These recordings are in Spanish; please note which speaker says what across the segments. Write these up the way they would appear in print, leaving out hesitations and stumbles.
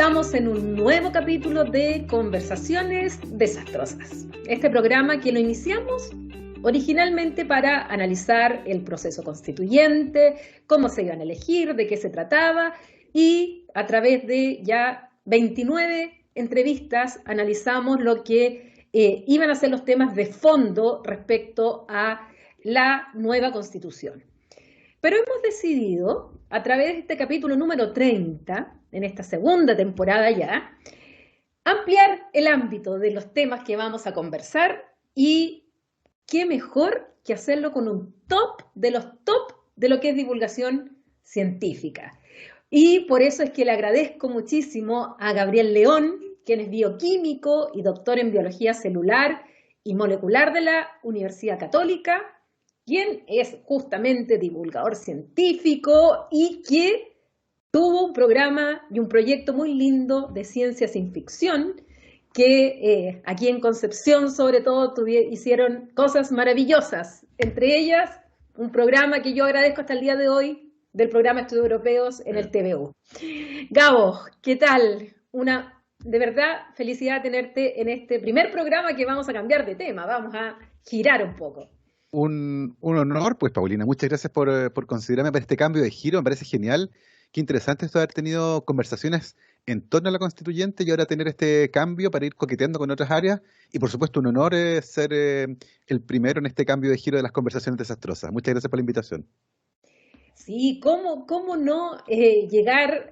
Speaker 1: Estamos en un nuevo capítulo de Conversaciones Desastrosas. Este programa que lo iniciamos originalmente para analizar el proceso constituyente, cómo se iban a elegir, de qué se trataba, y a través de ya 29 entrevistas analizamos lo que iban a ser los temas de fondo respecto a la nueva Constitución. Pero hemos decidido, a través de este capítulo número 30, en esta segunda temporada ya, ampliar el ámbito de los temas que vamos a conversar, y qué mejor que hacerlo con un top de los top de lo que es divulgación científica. Y por eso es que le agradezco muchísimo a Gabriel León, quien es bioquímico y doctor en biología celular y molecular de la Universidad Católica, quien es justamente divulgador científico y que tuvo un programa y un proyecto muy lindo de ciencia sin ficción, que aquí en Concepción sobre todo hicieron cosas maravillosas, entre ellas un programa que yo agradezco hasta el día de hoy, del programa Estudios Europeos en el TVU. Gabo, ¿qué tal? De verdad, felicidad tenerte en este primer programa que vamos a cambiar de tema, vamos a girar un poco.
Speaker 2: Un honor, pues, Paulina. Muchas gracias por considerarme para este cambio de giro. Me parece genial. Qué interesante esto de haber tenido conversaciones en torno a la constituyente y ahora tener este cambio para ir coqueteando con otras áreas. Y, por supuesto, un honor ser el primero en este cambio de giro de las conversaciones desastrosas. Muchas gracias por la invitación.
Speaker 1: Sí, ¿cómo no llegar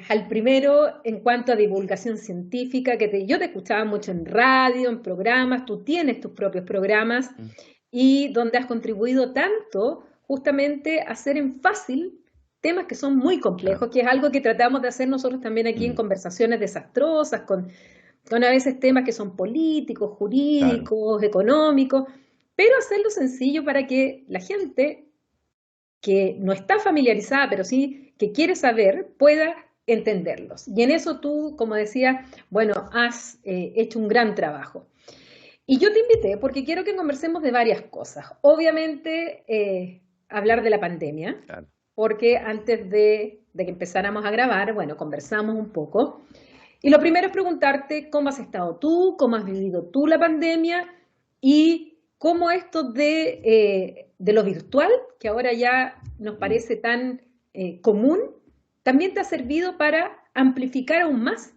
Speaker 1: al primero en cuanto a divulgación científica? Yo te escuchaba mucho en radio, en programas, tú tienes tus propios programas y donde has contribuido tanto justamente a hacer en fácil temas que son muy complejos, que es algo que tratamos de hacer nosotros también aquí en Conversaciones Desastrosas, con a veces temas que son políticos, jurídicos, económicos, pero hacerlo sencillo para que la gente que no está familiarizada, pero sí que quiere saber, pueda entenderlos. Y en eso tú, como decía, bueno, has hecho un gran trabajo. Y yo te invité porque quiero que conversemos de varias cosas. Obviamente, hablar de la pandemia, porque antes de que empezáramos a grabar, bueno, conversamos un poco. Y lo primero es preguntarte cómo has estado tú, cómo has vivido tú la pandemia y cómo esto de lo virtual, que ahora ya nos parece tan común, también te ha servido para amplificar aún más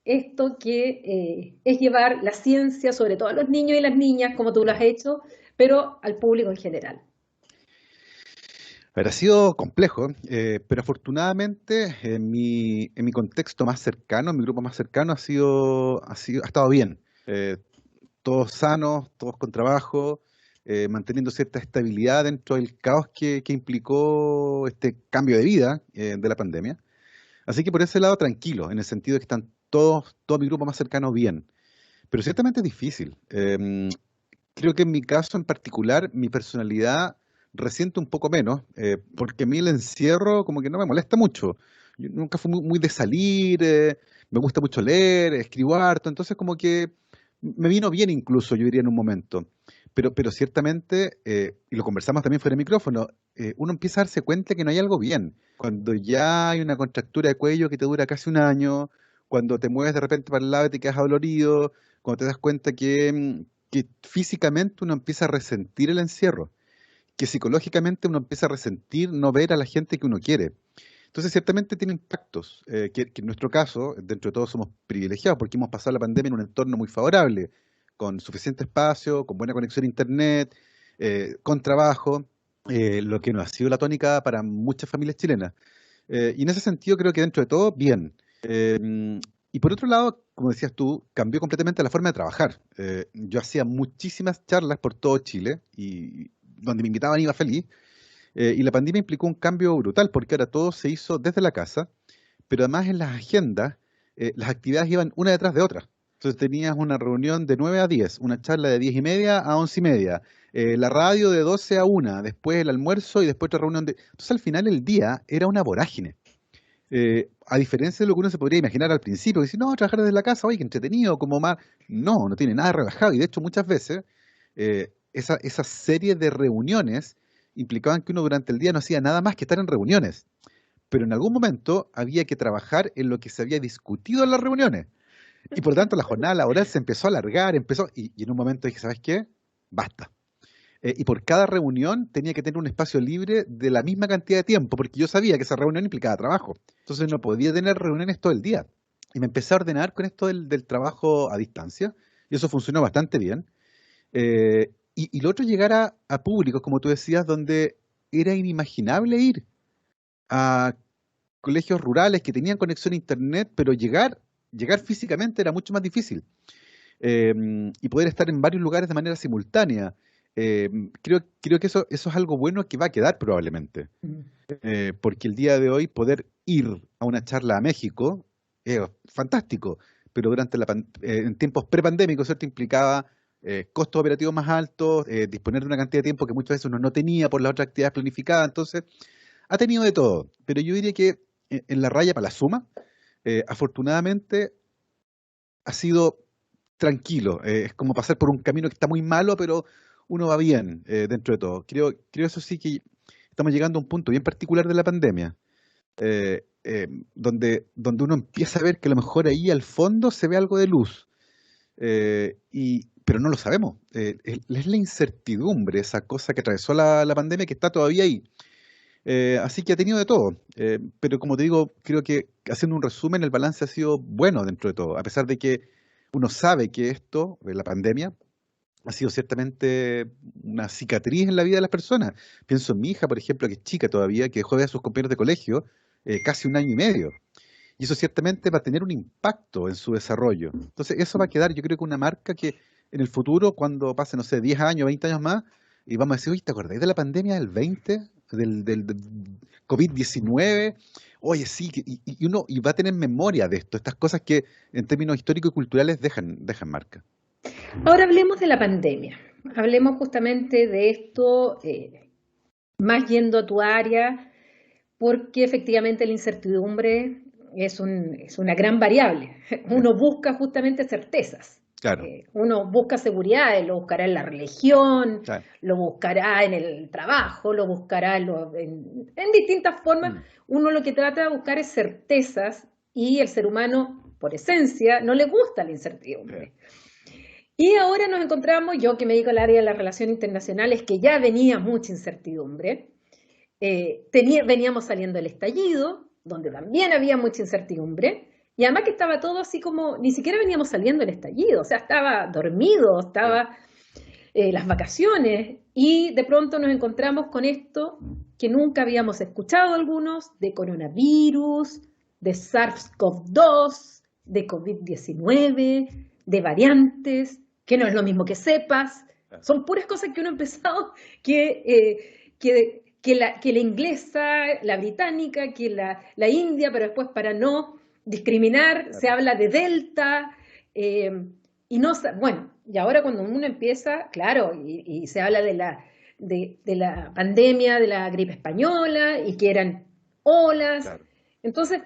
Speaker 1: esto que es llevar la ciencia, sobre todo a los niños y las niñas, como tú lo has hecho, pero al público en general.
Speaker 2: Ha sido complejo, pero afortunadamente en mi contexto más cercano, en mi grupo más cercano, ha estado bien. Todos sanos, todos con trabajo, manteniendo cierta estabilidad dentro del caos que implicó este cambio de vida de la pandemia. Así que por ese lado tranquilo, en el sentido de que están todo mi grupo más cercano bien. Pero ciertamente es difícil. Creo que en mi caso en particular, mi personalidad resiente un poco menos, porque a mí el encierro como que no me molesta mucho. Yo nunca fui muy de salir, me gusta mucho leer, escribo harto, entonces como que me vino bien incluso, yo diría en un momento. Pero ciertamente, y lo conversamos también fuera de micrófono, uno empieza a darse cuenta que no hay algo bien. Cuando ya hay una contractura de cuello que te dura casi un año, cuando te mueves de repente para el lado y te quedas adolorido, cuando te das cuenta que físicamente uno empieza a resentir el encierro, que psicológicamente uno empieza a resentir no ver a la gente que uno quiere. Entonces ciertamente tiene impactos, que en nuestro caso, dentro de todo somos privilegiados porque hemos pasado la pandemia en un entorno muy favorable, con suficiente espacio, con buena conexión a internet, con trabajo, lo que no ha sido la tónica para muchas familias chilenas. Y en ese sentido creo que dentro de todo, bien. Y por otro lado, como decías tú, cambió completamente la forma de trabajar. Yo hacía muchísimas charlas por todo Chile y donde me invitaban iba feliz. Y la pandemia implicó un cambio brutal porque ahora todo se hizo desde la casa, pero además en las agendas las actividades iban una detrás de otra. Entonces tenías una reunión de 9 a 10, una charla de 10:30 a 11:30, la radio de 12 a 1, después el almuerzo y después otra reunión de... Entonces al final el día era una vorágine. A diferencia de lo que uno se podría imaginar al principio, que si no, trabajar desde la casa, oye, qué entretenido, como más... No tiene nada de relajado y de hecho muchas veces esa serie de reuniones implicaban que uno durante el día no hacía nada más que estar en reuniones. pero en algún momento había que trabajar en lo que se había discutido en las reuniones. Y por lo tanto la jornada laboral se empezó a alargar, y en un momento dije, ¿sabes qué? Basta. Y por cada reunión tenía que tener un espacio libre de la misma cantidad de tiempo, porque yo sabía que esa reunión implicaba trabajo. Entonces no podía tener reuniones todo el día. Y me empecé a ordenar con esto del trabajo a distancia, y eso funcionó bastante bien. Y lo otro, llegar a públicos, como tú decías, donde era inimaginable ir a colegios rurales que tenían conexión a internet, pero llegar físicamente era mucho más difícil. eh, y poder estar en varios lugares de manera simultánea. Eh, creo que eso es algo bueno que va a quedar probablemente, porque el día de hoy poder ir a una charla a México es fantástico, pero en tiempos prepandémicos, ¿cierto? Implicaba costos operativos más altos, disponer de una cantidad de tiempo que muchas veces uno no tenía por las otras actividades planificadas. Entonces ha tenido de todo, pero yo diría que en la raya para la suma, afortunadamente ha sido tranquilo. Es como pasar por un camino que está muy malo, pero uno va bien dentro de todo. Creo eso sí que estamos llegando a un punto bien particular de la pandemia, donde uno empieza a ver que a lo mejor ahí al fondo se ve algo de luz, pero no lo sabemos. Es la incertidumbre, esa cosa que atravesó la pandemia, que está todavía ahí. Así que ha tenido de todo, pero como te digo, creo que haciendo un resumen, el balance ha sido bueno dentro de todo, a pesar de que uno sabe que esto, la pandemia, ha sido ciertamente una cicatriz en la vida de las personas. Pienso en mi hija, por ejemplo, que es chica todavía, que dejó de ver a sus compañeros de colegio casi un año y medio. Y eso ciertamente va a tener un impacto en su desarrollo. Entonces, eso va a quedar, yo creo que una marca que en el futuro, cuando pase, no sé, 10 años, 20 años más, y vamos a decir, oye, ¿te acordáis de la pandemia del 20? Del COVID-19? Oye, sí, y va a tener memoria de esto, estas cosas que en términos históricos y culturales dejan marca.
Speaker 1: Ahora hablemos de la pandemia. Hablemos justamente de esto, más yendo a tu área, porque efectivamente la incertidumbre es una gran variable.
Speaker 2: Sí,
Speaker 1: Uno busca justamente certezas.
Speaker 2: claro,
Speaker 1: Uno busca seguridad, lo buscará en la religión,
Speaker 2: claro.
Speaker 1: lo buscará en el trabajo, lo buscará en distintas formas.
Speaker 2: Mm,
Speaker 1: Uno lo que trata de buscar es certezas y el ser humano, por esencia, no le gusta la
Speaker 2: sí,
Speaker 1: incertidumbre. Y ahora nos encontramos, yo que me dedico al área de las relaciones internacionales, que ya venía mucha incertidumbre, veníamos saliendo del estallido, donde también había mucha incertidumbre, y además que estaba todo así como, ni siquiera veníamos saliendo del estallido, o sea, estaba dormido,
Speaker 2: sí,
Speaker 1: estaba las vacaciones, y de pronto nos encontramos con esto que nunca habíamos escuchado algunos, de coronavirus, de SARS-CoV-2, de COVID-19, de variantes, que no es lo mismo que cepas,
Speaker 2: claro.
Speaker 1: son puras cosas que uno ha empezado, que la inglesa, la británica, que la india, pero después para no discriminar se
Speaker 2: Claro.
Speaker 1: habla de delta, eh, y no, bueno, y ahora cuando uno empieza, claro, y se habla de la pandemia, de la gripe española, y que eran olas,
Speaker 2: Claro.
Speaker 1: entonces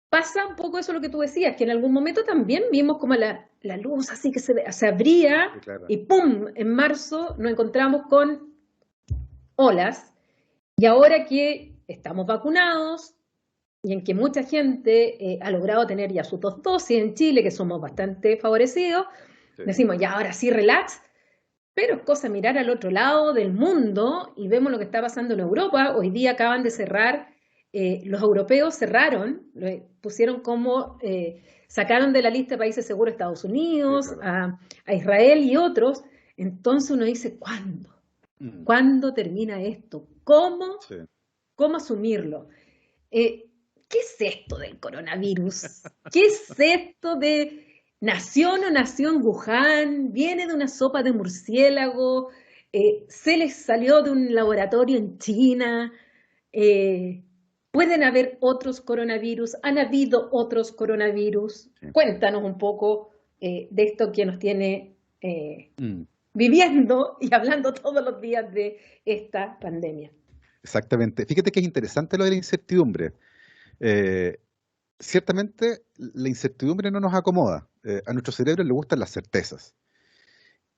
Speaker 1: pasa un poco eso lo que tú decías, que en algún momento también vimos como la luz así que se abría
Speaker 2: Sí, claro.
Speaker 1: y ¡pum! En marzo nos encontramos con olas y ahora que estamos vacunados y en que mucha gente ha logrado tener ya sus 2 dosis en Chile, que somos bastante favorecidos,
Speaker 2: Sí,
Speaker 1: decimos ya ahora sí relax, pero es cosa mirar al otro lado del mundo y vemos lo que está pasando en Europa. Hoy día acaban de cerrar, los europeos cerraron, pusieron como, sacaron de la lista de países seguros a Estados
Speaker 2: sí,
Speaker 1: Unidos,
Speaker 2: claro.
Speaker 1: a Israel y otros. Entonces uno dice, ¿cuándo?
Speaker 2: Mm,
Speaker 1: ¿Cuándo termina esto? ¿Cómo,
Speaker 2: sí.
Speaker 1: cómo asumirlo? Eh, ¿Qué es esto del coronavirus? ¿Qué es esto de nació en Wuhan? ¿Viene de una sopa de murciélago? ¿Se les salió de un laboratorio en China? Eh, ¿Pueden haber otros coronavirus? ¿Han habido otros coronavirus?
Speaker 2: Sí.
Speaker 1: Cuéntanos un poco de esto que nos tiene
Speaker 2: Mm,
Speaker 1: viviendo y hablando todos los días de esta pandemia.
Speaker 2: exactamente. Fíjate que es interesante lo de la incertidumbre. Eh, Ciertamente la incertidumbre no nos acomoda. A nuestro cerebro le gustan las certezas.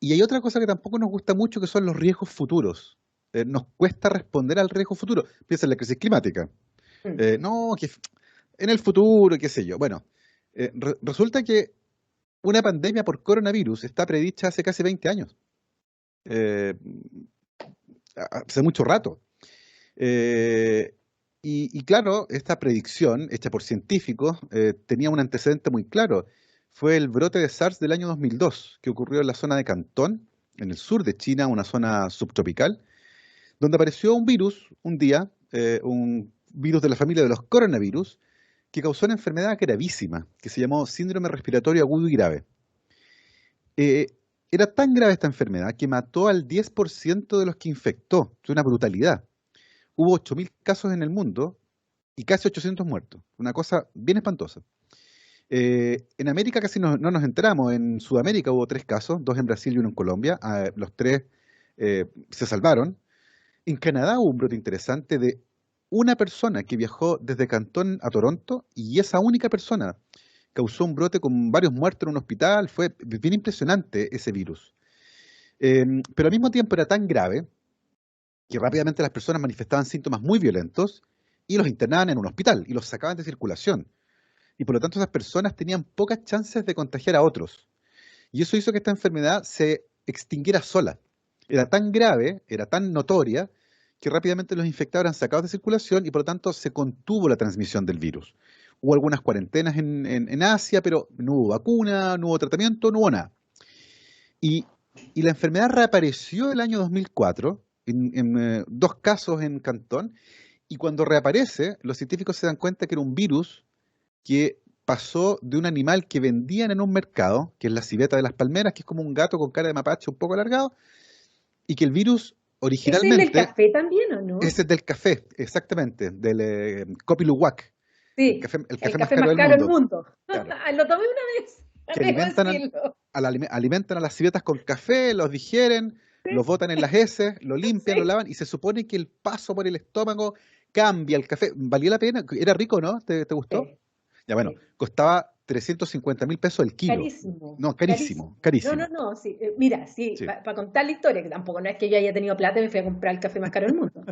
Speaker 2: Y hay otra cosa que tampoco nos gusta mucho, que son los riesgos futuros. Nos cuesta responder al riesgo futuro. Piensa en la crisis climática.
Speaker 1: Mm.
Speaker 2: No, que en el futuro, qué sé yo. Bueno, resulta que una pandemia por coronavirus está predicha hace casi 20 años, eh, hace mucho rato. Eh, y claro, esta predicción, hecha por científicos, tenía un antecedente muy claro. Fue el brote de SARS del año 2002, que ocurrió en la zona de Cantón, en el sur de China, una zona subtropical, donde apareció un virus un día, un virus de la familia de los coronavirus, que causó una enfermedad gravísima, que se llamó síndrome respiratorio agudo y grave. Eh, Era tan grave esta enfermedad que mató al 10% de los que infectó. Es una brutalidad. Hubo 8.000 casos en el mundo y casi 800 muertos. Una cosa bien espantosa. En América casi no nos enteramos. En Sudamérica hubo 3 casos, 2 en Brasil y 1 en Colombia. Los 3 se salvaron. En Canadá hubo un brote interesante de una persona que viajó desde Cantón a Toronto y esa única persona causó un brote con varios muertos en un hospital. Fue bien impresionante ese virus. Pero al mismo tiempo era tan grave que rápidamente las personas manifestaban síntomas muy violentos y los internaban en un hospital y los sacaban de circulación. Y por lo tanto esas personas tenían pocas chances de contagiar a otros. Y eso hizo que esta enfermedad se extinguiera sola. Era tan grave, era tan notoria, que rápidamente los infectados eran sacados de circulación y por lo tanto se contuvo la transmisión del virus. Hubo algunas cuarentenas en Asia, pero no hubo vacuna, no hubo tratamiento, no hubo nada. Y, y la enfermedad reapareció el año 2004 en 2 casos en Cantón, y cuando reaparece, los científicos se dan cuenta que era un virus que pasó de un animal que vendían en un mercado, que es la civeta de las palmeras, que es como un gato con cara de mapache un poco alargado, y que el virus
Speaker 1: ¿Ese es el del
Speaker 2: originalmente,
Speaker 1: café también o no?
Speaker 2: ese es del café, exactamente, del Kopi Luwak,
Speaker 1: Sí,
Speaker 2: el
Speaker 1: el
Speaker 2: café más
Speaker 1: café
Speaker 2: caro
Speaker 1: más
Speaker 2: del
Speaker 1: caro del
Speaker 2: mundo,
Speaker 1: mundo.
Speaker 2: claro,
Speaker 1: Lo tomé una vez,
Speaker 2: que
Speaker 1: debo
Speaker 2: alimentan,
Speaker 1: decirlo.
Speaker 2: alimentan a las civetas con café, los digieren, los botan en las heces, lo limpian, lo
Speaker 1: Sí,
Speaker 2: lavan, y se supone que el paso por el estómago cambia el café. ¿Valía la pena? ¿Era rico, no? ¿Te gustó?
Speaker 1: sí,
Speaker 2: Ya bueno,
Speaker 1: sí.
Speaker 2: costaba 350.000 pesos el kilo.
Speaker 1: Carísimo,
Speaker 2: No,
Speaker 1: carísimo.
Speaker 2: carísimo,
Speaker 1: No, no,
Speaker 2: carísimo.
Speaker 1: no, sí. Mira, sí,
Speaker 2: Sí.
Speaker 1: para contar la historia, que tampoco no es que yo haya tenido plata y me fui a comprar el café más caro del mundo.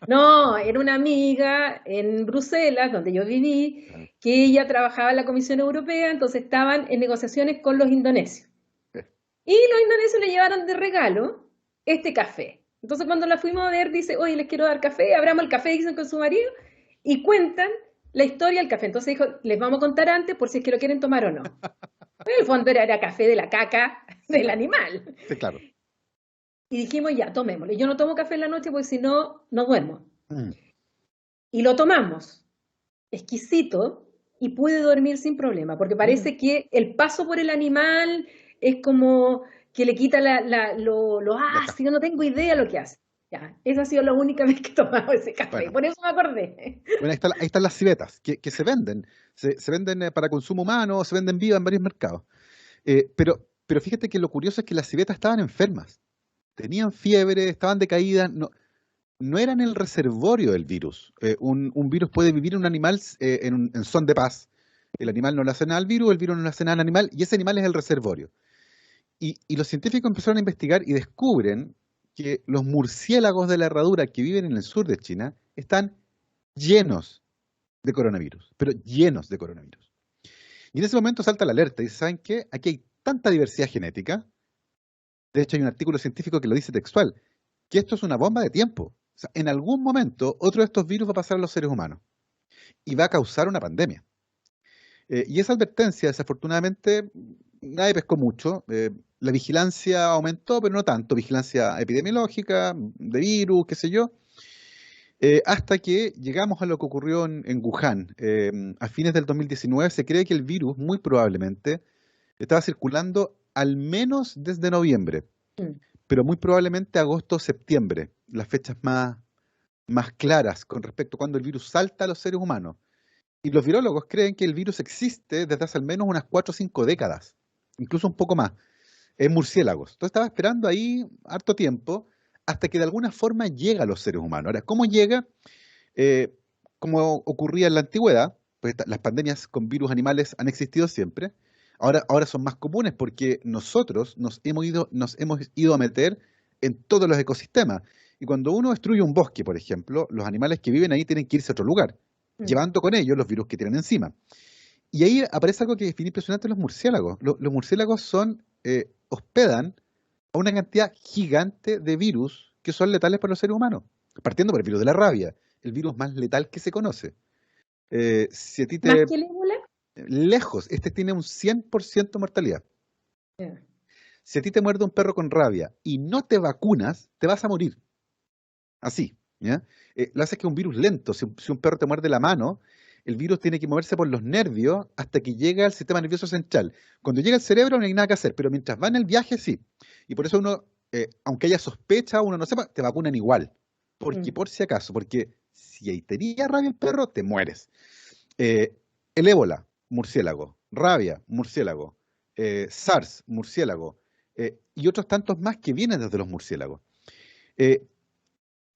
Speaker 1: No, era una amiga en Bruselas, donde yo viví,
Speaker 2: Claro.
Speaker 1: que ella trabajaba en la Comisión Europea, entonces estaban en negociaciones con los indonesios. Y los indonesios le llevaron de regalo este café. Entonces cuando la fuimos a ver, dice, oye, les quiero dar café, abramos el café, dicen con su marido, y cuentan la historia del café. Entonces dijo, les vamos a contar antes por si es que lo quieren tomar o no. En el fondo era café de la caca del
Speaker 2: Claro,
Speaker 1: animal.
Speaker 2: sí, claro.
Speaker 1: Y dijimos, ya, tomémoslo. Yo no tomo café en la noche porque si no, no duermo.
Speaker 2: Mm.
Speaker 1: Y lo tomamos, exquisito, y pude dormir sin problema, porque
Speaker 2: Mira,
Speaker 1: parece que el paso por el animal es como que le quita lo
Speaker 2: la caja.
Speaker 1: ácido, no tengo idea lo que hace. Ya, esa ha sido la única vez que he tomado ese café,
Speaker 2: Bueno,
Speaker 1: por eso me acordé.
Speaker 2: bueno, ahí están las civetas, que se venden. Se venden para consumo humano, se venden vivas en varios mercados. Pero fíjate que lo curioso es que las civetas estaban enfermas. Tenían fiebre, estaban decaídas, no eran el reservorio del virus. Un virus puede vivir en un animal en son de paz. El animal no le hace nada al virus, el virus no le hace nada al animal, y ese animal es el reservorio. Y los científicos empezaron a investigar y descubren que los murciélagos de la herradura que viven en el sur de China están llenos de coronavirus, pero llenos de coronavirus. Y en ese momento salta la alerta y dice, ¿saben qué? Aquí hay tanta diversidad genética, de hecho hay un artículo científico que lo dice textual, que esto es una bomba de tiempo. O sea, en algún momento otro de estos virus va a pasar a los seres humanos y va a causar una pandemia. Y esa advertencia, desafortunadamente, nadie pescó mucho. La vigilancia aumentó, pero no tanto. Vigilancia epidemiológica, de virus, qué sé yo. Hasta que llegamos a lo que ocurrió en Wuhan. A fines del 2019 se cree que el virus, muy probablemente, estaba circulando al menos desde noviembre,
Speaker 1: Mm.
Speaker 2: pero muy probablemente agosto o septiembre, las fechas más claras con respecto a cuando el virus salta a los seres humanos. Y los virólogos creen que el virus existe desde hace al menos unas 4 o 5 décadas, incluso un poco más, en murciélagos. Entonces estaba esperando ahí harto tiempo hasta que de alguna forma llega a los seres humanos. Ahora, ¿cómo llega? Eh, Como ocurría en la antigüedad, pues las pandemias con virus animales han existido siempre. Ahora son más comunes porque nosotros nos hemos ido a meter en todos los ecosistemas. Y cuando uno destruye un bosque, por ejemplo, los animales que viven ahí tienen que irse a otro lugar.
Speaker 1: Mm.
Speaker 2: llevando con ellos los virus que tienen encima. Y ahí aparece algo que es bien impresionante en los murciélagos. Los murciélagos hospedan a una cantidad gigante de virus que son letales para los seres humanos, partiendo por el virus de la rabia, el virus más letal que se conoce. Si a ti
Speaker 1: ¿Más
Speaker 2: te...
Speaker 1: que el ébola?
Speaker 2: Lejos, este tiene un 100% mortalidad.
Speaker 1: Ya.
Speaker 2: Si a ti te muerde un perro con rabia y no te vacunas, te vas a morir. Así, ¿ya? Lo hace que es un virus lento. Si un perro te muerde la mano, el virus tiene que moverse por los nervios hasta que llega al sistema nervioso central. Cuando llega al cerebro no hay nada que hacer, pero mientras va en el viaje, sí. Y por eso uno, aunque haya sospecha, uno no sepa, te vacunan igual. Porque
Speaker 1: Mm.
Speaker 2: por si acaso, porque si ahí tenía rabia el perro, te mueres. Eh, el ébola, murciélago. Rabia, murciélago. SARS, murciélago. Y otros tantos más que vienen desde los murciélagos. Eh,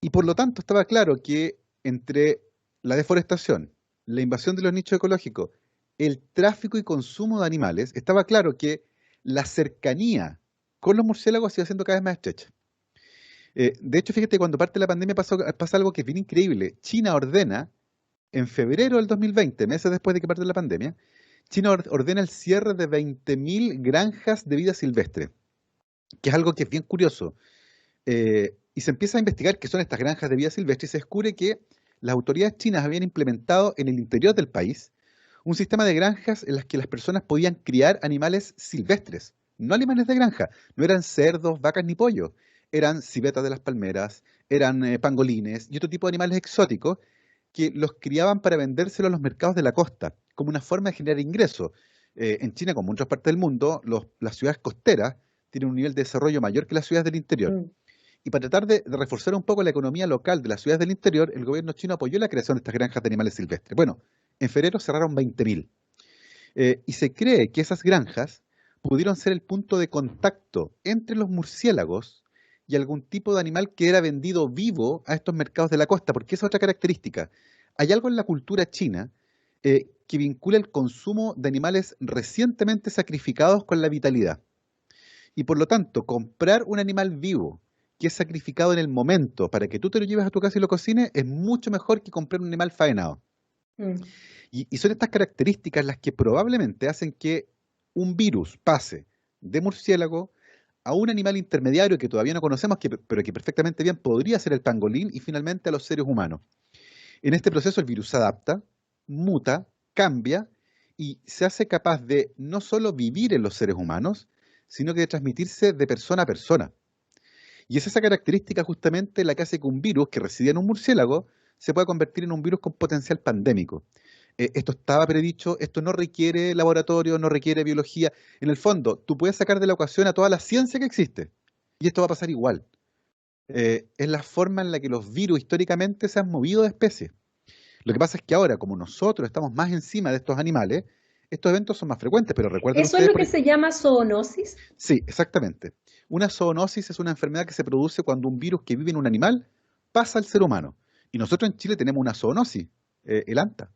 Speaker 2: y por lo tanto estaba claro que entre la deforestación, la invasión de los nichos ecológicos, el tráfico y consumo de animales, estaba claro que la cercanía con los murciélagos se iba haciendo cada vez más estrecha. De hecho, fíjate, cuando parte la pandemia pasa algo que es bien increíble. China ordena, en febrero del 2020, meses después de que parte la pandemia, China ordena el cierre de 20.000 granjas de vida silvestre, que es algo que es bien curioso. Y se empieza a investigar qué son estas granjas de vida silvestre y se descubre que las autoridades chinas habían implementado en el interior del país un sistema de granjas en las que las personas podían criar animales silvestres, no animales de granja, no eran cerdos, vacas ni pollos, eran civetas de las palmeras, eran pangolines y otro tipo de animales exóticos que los criaban para vendérselo a los mercados de la costa, como una forma de generar ingresos. En China, como en otras partes del mundo, las ciudades costeras tienen un nivel de desarrollo mayor que las ciudades del interior.
Speaker 1: Mm.
Speaker 2: Y para tratar de reforzar un poco la economía local de las ciudades del interior, el gobierno chino apoyó la creación de estas granjas de animales silvestres. Bueno, en febrero cerraron 20.000. Y se cree que esas granjas pudieron ser el punto de contacto entre los murciélagos y algún tipo de animal que era vendido vivo a estos mercados de la costa, porque esa es otra característica. Hay algo en la cultura china que vincula el consumo de animales recientemente sacrificados con la vitalidad. Y por lo tanto, comprar un animal vivo que es sacrificado en el momento para que tú te lo lleves a tu casa y lo cocines es mucho mejor que comprar un animal faenado.
Speaker 1: Mm.
Speaker 2: Y son estas características las que probablemente hacen que un virus pase de murciélago a un animal intermediario que todavía no conocemos, pero que perfectamente bien podría ser el pangolín y finalmente a los seres humanos. En este proceso el virus se adapta, muta, cambia y se hace capaz de no solo vivir en los seres humanos, sino que de transmitirse de persona a persona. Y es esa característica justamente la que hace que un virus que residía en un murciélago se pueda convertir en un virus con potencial pandémico. Esto estaba predicho, esto no requiere laboratorio, no requiere biología. En el fondo, tú puedes sacar de la ecuación a toda la ciencia que existe. Y esto va a pasar igual. Es la forma en la que los virus históricamente se han movido de especie. Lo que pasa es que ahora, como nosotros estamos más encima de estos animales, estos eventos son más frecuentes, pero recuerden
Speaker 1: ¿Eso es
Speaker 2: ustedes,
Speaker 1: lo que se llama zoonosis?
Speaker 2: sí, exactamente. Una zoonosis es una enfermedad que se produce cuando un virus que vive en un animal pasa al ser humano. Y nosotros en Chile tenemos una zoonosis, el ANTA.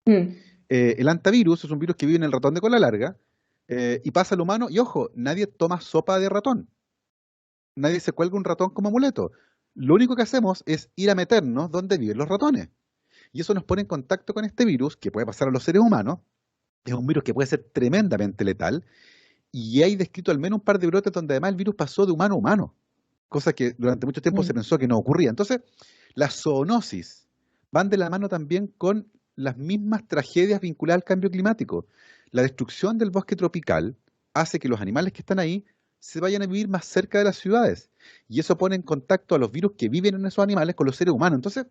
Speaker 1: Mm.
Speaker 2: El antavirus es un virus que vive en el ratón de cola larga y pasa al humano. Y ojo, nadie toma sopa de ratón. Nadie se cuelga un ratón como amuleto. Lo único que hacemos es ir a meternos donde viven los ratones. Y eso nos pone en contacto con este virus que puede pasar a los seres humanos. Es un virus que puede ser tremendamente letal. Y hay descrito al menos un par de brotes donde además el virus pasó de humano a humano. Cosa que durante mucho tiempo se
Speaker 1: Mm.
Speaker 2: pensó que no ocurría. Entonces, las zoonosis van de la mano también con las mismas tragedias vinculadas al cambio climático. La destrucción del bosque tropical hace que los animales que están ahí se vayan a vivir más cerca de las ciudades. Y eso pone en contacto a los virus que viven en esos animales con los seres humanos. Entonces,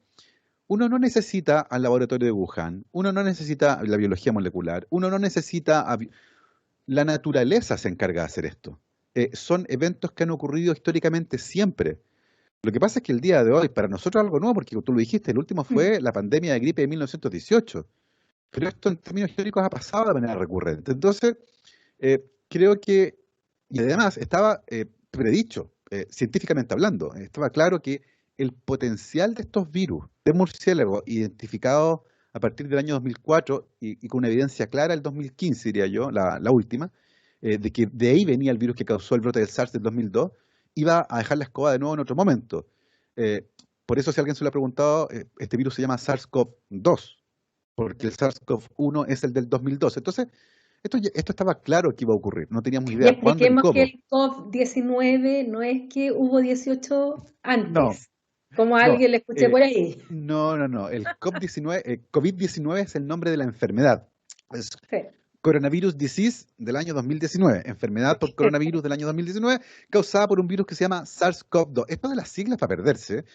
Speaker 2: uno no necesita al laboratorio de Wuhan, uno no necesita la biología molecular, uno no necesita la naturaleza se encarga de hacer esto. Son eventos que han ocurrido históricamente siempre. Lo que pasa es que el día de hoy, para nosotros es algo nuevo, porque tú lo dijiste, el último
Speaker 1: Mm.
Speaker 2: fue la pandemia de gripe de 1918. Pero esto en términos históricos ha pasado de manera recurrente. Entonces, creo que, y además estaba predicho, científicamente hablando, estaba claro que el potencial de estos virus de murciélago identificados a partir del año 2004 y con una evidencia clara el 2015, diría yo, la última, de que de ahí venía el virus que causó el brote del SARS del 2002, iba a dejar la escoba de nuevo en otro momento. Eh, por eso, si alguien se lo ha preguntado, este virus se llama SARS-CoV-2. porque el SARS-CoV-1 es el del 2012. Entonces, esto estaba claro que iba a ocurrir, no teníamos idea
Speaker 1: Y
Speaker 2: cuándo ni
Speaker 1: expliquemos que
Speaker 2: cómo.
Speaker 1: el COVID-19 no es que hubo 18
Speaker 2: No,
Speaker 1: antes, como a
Speaker 2: no,
Speaker 1: alguien le escuché
Speaker 2: eh,
Speaker 1: por ahí.
Speaker 2: no. El COVID-19 es el nombre de la enfermedad. Es
Speaker 1: Sí.
Speaker 2: Coronavirus Disease del año 2019, enfermedad por coronavirus del año 2019, causada por un virus que se llama SARS-CoV-2. Esto de las siglas para perderse,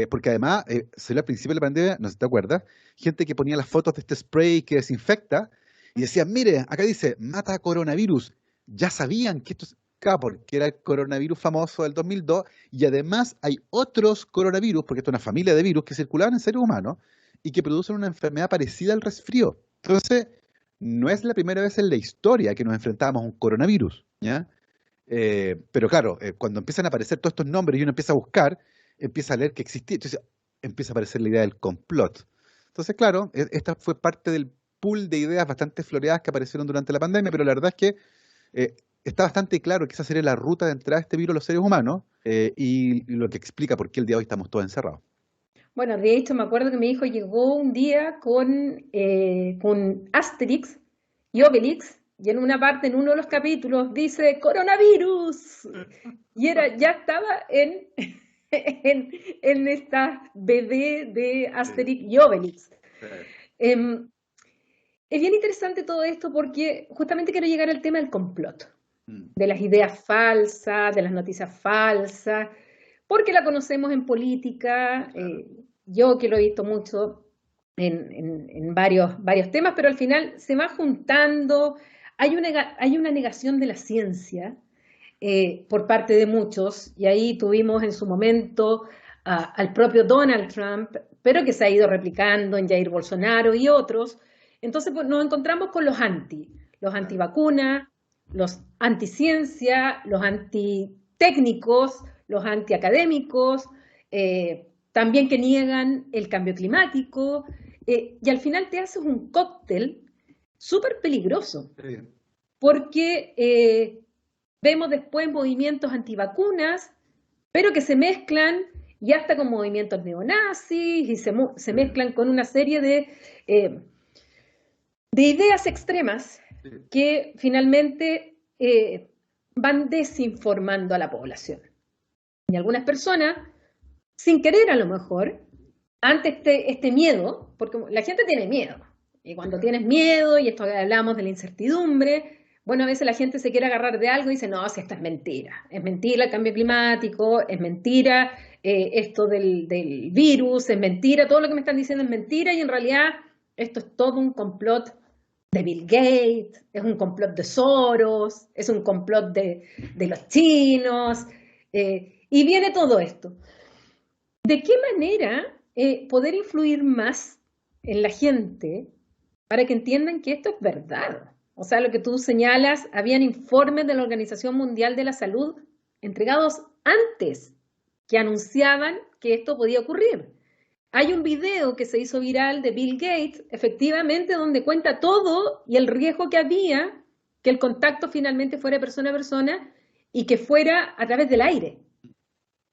Speaker 2: porque además, salió al principio de la pandemia, no sé si te acuerdas, gente que ponía las fotos de este spray que desinfecta y decían, mire, acá dice, mata coronavirus. Ya sabían que esto es, claro, porque era el coronavirus famoso del 2002, y además hay otros coronavirus, porque esto es una familia de virus que circulaban en seres humanos y que producen una enfermedad parecida al resfrío. Entonces, no es la primera vez en la historia que nos enfrentamos a un coronavirus, ¿ya? Pero claro, cuando empiezan a aparecer todos estos nombres y uno empieza a buscar, empieza a leer que existía, entonces empieza a aparecer la idea del complot. Entonces, claro, esta fue parte del pool de ideas bastante floreadas que aparecieron durante la pandemia, pero la verdad es que está bastante claro que esa sería la ruta de entrada de este virus a los seres humanos, y lo que explica por qué el día de hoy estamos todos encerrados.
Speaker 1: Bueno, de hecho me acuerdo que mi hijo llegó un día con Asterix y Obelix, y en una parte, en uno de los capítulos, dice coronavirus. Y ya estaba en esta BD de
Speaker 2: Sí,
Speaker 1: Asterix y Obelix.
Speaker 2: sí.
Speaker 1: Em, es bien interesante todo esto porque justamente quiero llegar al tema del complot,
Speaker 2: Mm,
Speaker 1: de las ideas falsas, de las noticias falsas, porque la conocemos en política,
Speaker 2: claro.
Speaker 1: yo que lo he visto mucho en varios temas, pero al final se va juntando, hay una negación de la ciencia por parte de muchos, y ahí tuvimos en su momento al propio Donald Trump, pero que se ha ido replicando en Jair Bolsonaro y otros. Entonces pues, nos encontramos con los
Speaker 2: Claro.
Speaker 1: antivacunas, los anticiencia, los antitécnicos, los antiacadémicos, también que niegan el cambio climático, y al final te haces un cóctel súper peligroso,
Speaker 2: Sí.
Speaker 1: porque vemos después movimientos antivacunas, pero que se mezclan y hasta con movimientos neonazis y se
Speaker 2: Sí,
Speaker 1: mezclan con una serie eh, de ideas extremas
Speaker 2: sí.
Speaker 1: que finalmente van desinformando a la población. Y algunas personas, sin querer a lo mejor, ante este miedo, porque la gente tiene miedo, y
Speaker 2: Sí,
Speaker 1: cuando
Speaker 2: claro.
Speaker 1: tienes miedo, y esto que hablamos de la incertidumbre, bueno, a veces la gente se quiere agarrar de algo y dice, no, si esta es mentira el cambio climático, es mentira esto del virus, es mentira, todo lo que me están diciendo es mentira, y en realidad esto es todo un complot de Bill Gates, es un complot de Soros, es un complot de los chinos, y viene todo esto. ¿De qué manera poder influir más en la gente para que entiendan que esto es verdad? O sea, lo que tú señalas, habían informes de la Organización Mundial de la Salud entregados antes que anunciaban que esto podía ocurrir. Hay un video que se hizo viral de Bill Gates, efectivamente, donde cuenta todo y el riesgo que había que el contacto finalmente fuera de persona a persona y que fuera a través del aire.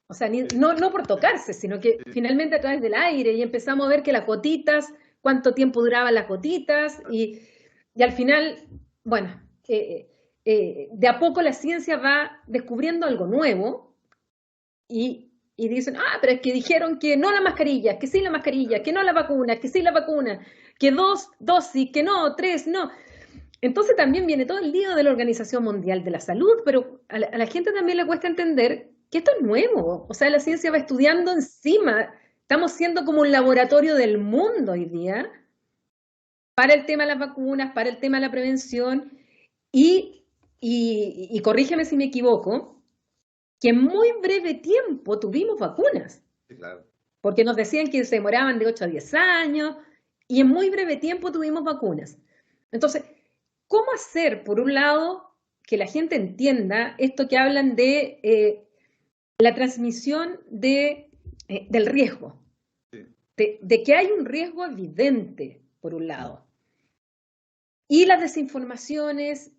Speaker 1: O sea,
Speaker 2: Sí,
Speaker 1: no por tocarse, sino que
Speaker 2: sí,
Speaker 1: finalmente a través del aire y empezamos a ver que las gotitas, cuánto tiempo duraban las gotitas y al final, bueno, de a poco la ciencia va descubriendo algo nuevo y dicen, ah, pero es que dijeron que no la mascarilla, que sí la mascarilla,
Speaker 2: claro.
Speaker 1: que no la vacuna, que sí la vacuna, que 2 dosis, que no, 3, no. Entonces también viene todo el lío de la Organización Mundial de la Salud, pero a la gente también le cuesta entender que esto es nuevo. O sea, la ciencia va estudiando encima. Estamos siendo como un laboratorio del mundo hoy día para el tema de las vacunas, para el tema de la prevención y corrígeme si me equivoco, que en muy breve tiempo tuvimos vacunas,
Speaker 2: Sí, claro.
Speaker 1: porque nos decían que se demoraban de 8 a 10 años y en muy breve tiempo tuvimos vacunas. Entonces, ¿cómo hacer, por un lado, que la gente entienda esto que hablan de la transmisión del riesgo?
Speaker 2: Sí,
Speaker 1: De que hay un riesgo evidente, por un lado, y las desinformaciones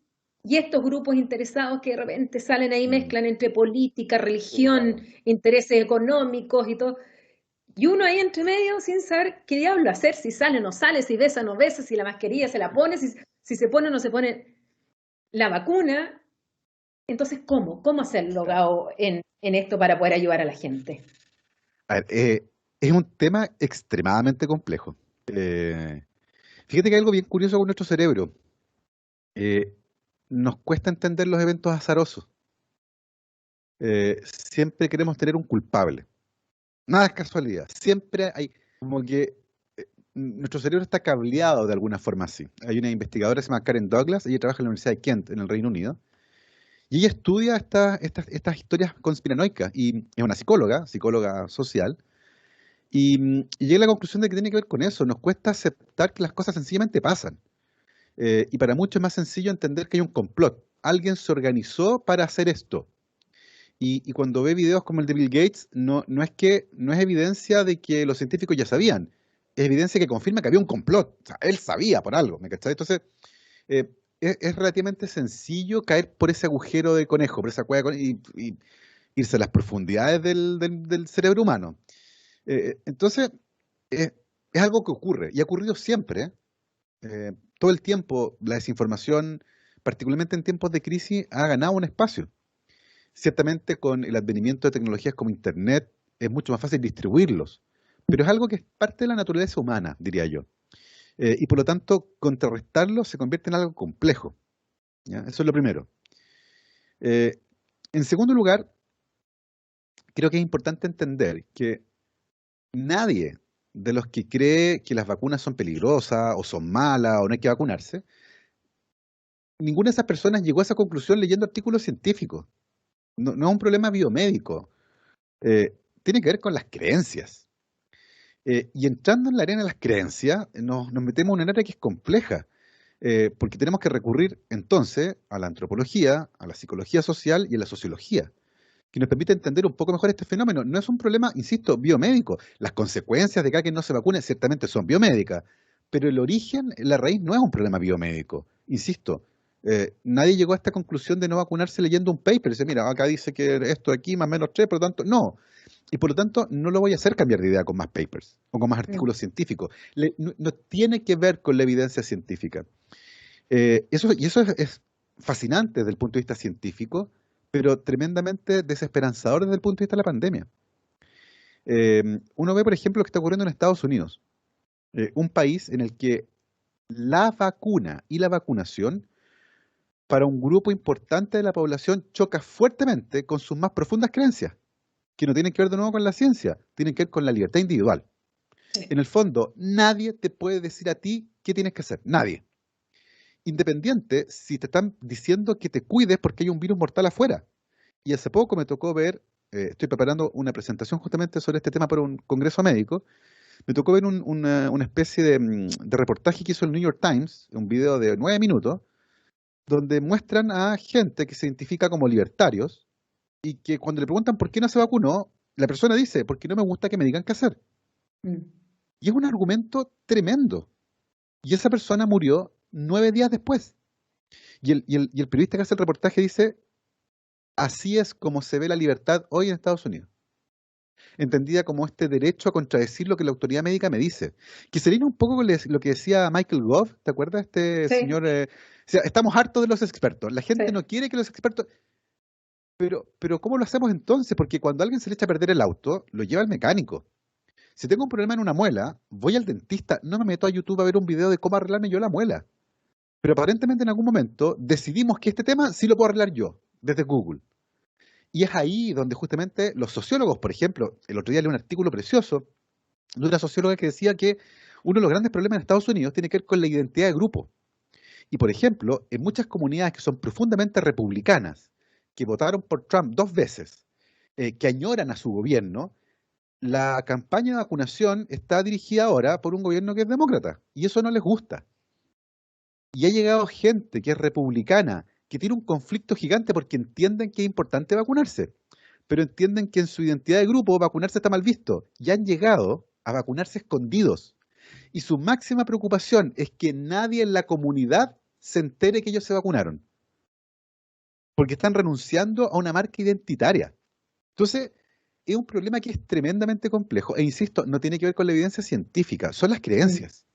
Speaker 1: y estos grupos interesados que de repente salen ahí,
Speaker 2: mm,
Speaker 1: mezclan entre política,
Speaker 2: sí,
Speaker 1: religión,
Speaker 2: claro.
Speaker 1: intereses económicos y todo. Y uno ahí entre medio sin saber qué diablo hacer, si sale o no sale, si besa o no besa, si la mascarilla se la pone, si se pone o no se pone la vacuna. Entonces, ¿cómo hacerlo, Gao, en esto para poder ayudar a la gente?
Speaker 2: A ver, es un tema extremadamente complejo. Eh, Fíjate que hay algo bien curioso con nuestro cerebro. Eh, Nos cuesta entender los eventos azarosos. Siempre queremos tener un culpable. Nada es casualidad. Siempre hay como que nuestro cerebro está cableado de alguna forma así. Hay una investigadora que se llama Karen Douglas, ella trabaja en la Universidad de Kent, en el Reino Unido, y ella estudia estas historias conspiranoicas, y es una psicóloga social, y llega a la conclusión de que tiene que ver con eso. Nos cuesta aceptar que las cosas sencillamente pasan. Y para muchos es más sencillo entender que hay un complot. Alguien se organizó para hacer esto. Y cuando ve videos como el de Bill Gates, no es evidencia de que los científicos ya sabían, es evidencia que confirma que había un complot. O sea, él sabía por algo, ¿me cachai? Entonces, eh, es relativamente sencillo caer por ese agujero de conejo, por esa cueva de conejo, y irse a las profundidades del cerebro humano. Entonces, es algo que ocurre, y ha ocurrido siempre, ¿eh? Todo el tiempo la desinformación, particularmente en tiempos de crisis, ha ganado un espacio. Ciertamente con el advenimiento de tecnologías como Internet es mucho más fácil distribuirlos, pero es algo que es parte de la naturaleza humana, diría yo. Y por lo tanto, contrarrestarlo se convierte en algo complejo, ¿ya? Eso es lo primero. Eh, en segundo lugar, creo que es importante entender que nadie de los que cree que las vacunas son peligrosas o son malas o no hay que vacunarse, ninguna de esas personas llegó a esa conclusión leyendo artículos científicos. No es un problema biomédico. Tiene que ver con las creencias. Y entrando en la arena de las creencias, nos metemos en una área que es compleja, porque tenemos que recurrir entonces a la antropología, a la psicología social y a la sociología, que nos permite entender un poco mejor este fenómeno. No es un problema, insisto, biomédico. Las consecuencias de que alguien no se vacune ciertamente son biomédicas, pero el origen, la raíz, no es un problema biomédico. Insisto, nadie llegó a esta conclusión de no vacunarse leyendo un paper. Dice, mira, acá dice que esto de aquí más o menos 3, por lo tanto, no. Y por lo tanto, no lo voy a hacer cambiar de idea con más papers o con más artículos científicos. No tiene que ver con la evidencia científica. Eso es fascinante desde el punto de vista científico, pero tremendamente desesperanzador desde el punto de vista de la pandemia. Uno ve, por ejemplo, lo que está ocurriendo en Estados Unidos, un país en el que la vacuna y la vacunación para un grupo importante de la población choca fuertemente con sus más profundas creencias, que no tienen que ver de nuevo con la ciencia, tienen que ver con la libertad individual.
Speaker 1: Sí.
Speaker 2: En el fondo, nadie te puede decir a ti qué tienes que hacer, nadie. Independiente si te están diciendo que te cuides porque hay un virus mortal afuera. Y hace poco me tocó ver, estoy preparando una presentación justamente sobre este tema para un congreso médico, me tocó ver una especie de reportaje que hizo el New York Times, un video de 9 minutos, donde muestran a gente que se identifica como libertarios y que cuando le preguntan por qué no se vacunó, la persona dice, porque no me gusta que me digan qué hacer.
Speaker 1: Mm.
Speaker 2: Y es un argumento tremendo. Y esa persona murió 9 días después. Y el periodista que hace el reportaje dice, así es como se ve la libertad hoy en Estados Unidos. Entendida como este derecho a contradecir lo que la autoridad médica me dice. Que se viene un poco con lo que decía Michael Gove, ¿te acuerdas? Este
Speaker 1: Sí,
Speaker 2: señor, o sea, estamos hartos de los expertos. La gente
Speaker 1: sí.
Speaker 2: no quiere que los expertos... Pero ¿cómo lo hacemos entonces? Porque cuando a alguien se le echa a perder el auto, lo lleva al mecánico. Si tengo un problema en una muela, voy al dentista, no me meto a YouTube a ver un video de cómo arreglarme yo la muela. Pero aparentemente en algún momento decidimos que este tema sí lo puedo arreglar yo, desde Google. Y es ahí donde justamente los sociólogos, por ejemplo, el otro día leí un artículo precioso de una socióloga que decía que uno de los grandes problemas en Estados Unidos tiene que ver con la identidad de grupo. Y por ejemplo, en muchas comunidades que son profundamente republicanas, que votaron por Trump 2 veces, que añoran a su gobierno, la campaña de vacunación está dirigida ahora por un gobierno que es demócrata, y eso no les gusta. Y ha llegado gente que es republicana, que tiene un conflicto gigante porque entienden que es importante vacunarse, pero entienden que en su identidad de grupo vacunarse está mal visto, y han llegado a vacunarse escondidos. Y su máxima preocupación es que nadie en la comunidad se entere que ellos se vacunaron, porque están renunciando a una marca identitaria. Entonces, es un problema que es tremendamente complejo. E insisto, no tiene que ver con la evidencia científica, son las
Speaker 1: Mm.
Speaker 2: creencias.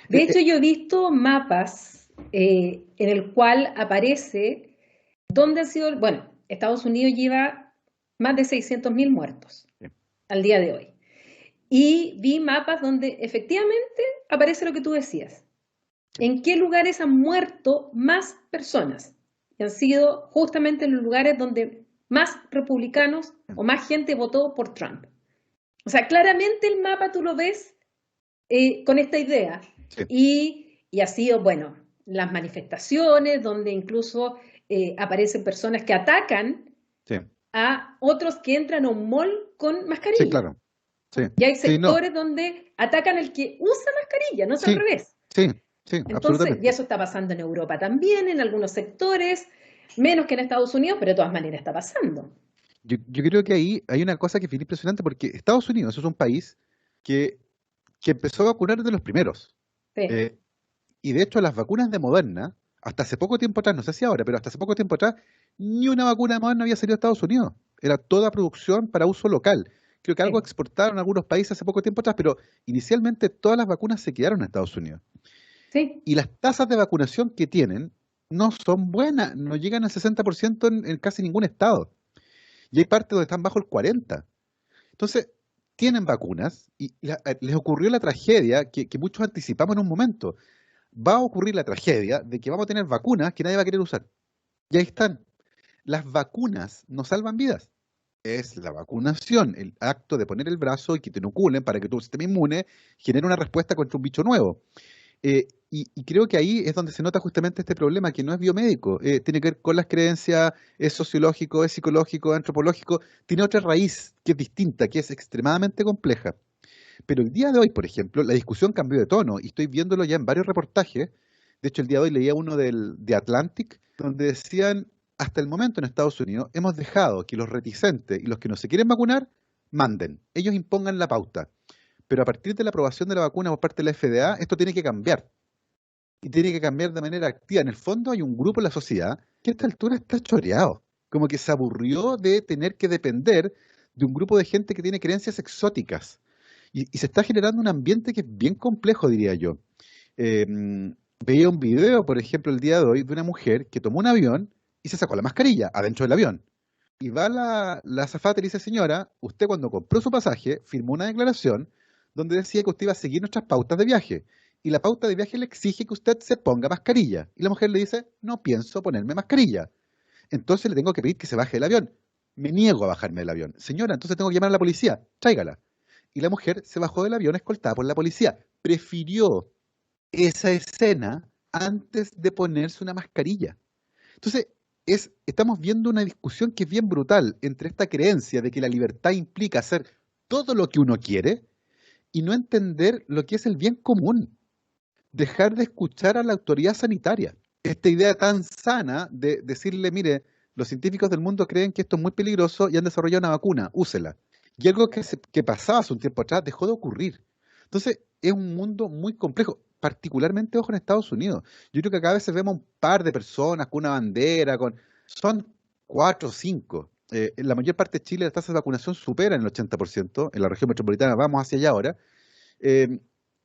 Speaker 1: De
Speaker 2: Eh,
Speaker 1: hecho,
Speaker 2: eh,
Speaker 1: yo he visto mapas en el cual aparece dónde han sido, bueno, Estados Unidos lleva más de 600.000 muertos al día de hoy. Y vi mapas donde efectivamente aparece lo que tú decías. ¿En qué lugares han muerto más personas? Y han sido justamente en los lugares donde más republicanos o más gente votó por Trump. O sea, claramente el mapa tú lo ves con esta idea.
Speaker 2: sí,
Speaker 1: Y ha sido, bueno, las manifestaciones donde incluso aparecen personas que atacan
Speaker 2: sí,
Speaker 1: a otros que entran a un mall con
Speaker 2: sí,
Speaker 1: mascarilla.
Speaker 2: claro. Sí,
Speaker 1: Y hay
Speaker 2: sí, no,
Speaker 1: sectores donde atacan al que usa mascarilla, no es al
Speaker 2: sí,
Speaker 1: revés.
Speaker 2: sí, sí,
Speaker 1: Entonces, y
Speaker 2: absolutamente.
Speaker 1: eso está pasando en Europa también, en algunos sectores, menos que en Estados Unidos, pero de todas maneras está pasando.
Speaker 2: Yo creo que ahí hay una cosa que es bien impresionante porque Estados Unidos es un país que, que empezó a vacunar de los primeros.
Speaker 1: Sí,
Speaker 2: Eh, y de hecho las vacunas de Moderna, hasta hace poco tiempo atrás, no sé si ahora, pero hasta hace poco tiempo atrás, ni una vacuna de Moderna había salido a Estados Unidos. Era toda producción para uso local. Creo que algo
Speaker 1: sí,
Speaker 2: exportaron a algunos países hace poco tiempo atrás, pero inicialmente todas las vacunas se quedaron en Estados Unidos.
Speaker 1: sí,
Speaker 2: Y las tasas de vacunación que tienen no son buenas, no llegan al 60% en casi ningún estado. Y hay partes donde están bajo el 40%. Entonces, tienen vacunas y les ocurrió la tragedia que muchos anticipamos en un momento. Va a ocurrir la tragedia de que vamos a tener vacunas que nadie va a querer usar. Y ahí están. Las vacunas no salvan vidas. Es la vacunación, el acto de poner el brazo y que te inoculen para que tu sistema inmune genere una respuesta contra un bicho nuevo. Y creo que ahí es donde se nota justamente este problema, que no es biomédico, tiene que ver con las creencias, es sociológico, es psicológico, es antropológico, tiene otra raíz que es distinta, que es extremadamente compleja. Pero el día de hoy, por ejemplo, la discusión cambió de tono y estoy viéndolo ya en varios reportajes. De hecho, el día de hoy leía uno de Atlantic, donde decían, hasta el momento en Estados Unidos hemos dejado que los reticentes y los que no se quieren vacunar manden, ellos impongan la pauta. Pero a partir de la aprobación de la vacuna por parte de la FDA, esto tiene que cambiar. Y tiene que cambiar de manera activa. En el fondo hay un grupo en la sociedad que a esta altura está choreado. Como que se aburrió de tener que depender de un grupo de gente que tiene creencias exóticas. Y se está generando un ambiente que es bien complejo, diría yo. Eh, Veía un video, por ejemplo, el día de hoy, de una mujer que tomó un avión y se sacó la mascarilla adentro del avión. Y va la azafata y le dice, señora, usted cuando compró su pasaje firmó una declaración donde decía que usted iba a seguir nuestras pautas de viaje. Y la pauta de viaje le exige que usted se ponga mascarilla. Y la mujer le dice, no pienso ponerme mascarilla. Entonces le tengo que pedir que se baje del avión. Me niego a bajarme del avión. Señora, entonces tengo que llamar a la policía. Tráigala. Y la mujer se bajó del avión escoltada por la policía. Prefirió esa escena antes de ponerse una mascarilla. Entonces, estamos viendo una discusión que es bien brutal entre esta creencia de que la libertad implica hacer todo lo que uno quiere y no entender lo que es el bien común, dejar de escuchar a la autoridad sanitaria. Esta idea tan sana de decirle, mire, los científicos del mundo creen que esto es muy peligroso y han desarrollado una vacuna, úsela. Y algo que pasaba hace un tiempo atrás dejó de ocurrir. Entonces, es un mundo muy complejo, particularmente ojo en Estados Unidos. Yo creo que acá a veces vemos un par de personas con una bandera, son 4 o 5. En la mayor parte de Chile las tasas de vacunación superan el 80%, en la región metropolitana vamos hacia allá ahora. Eh,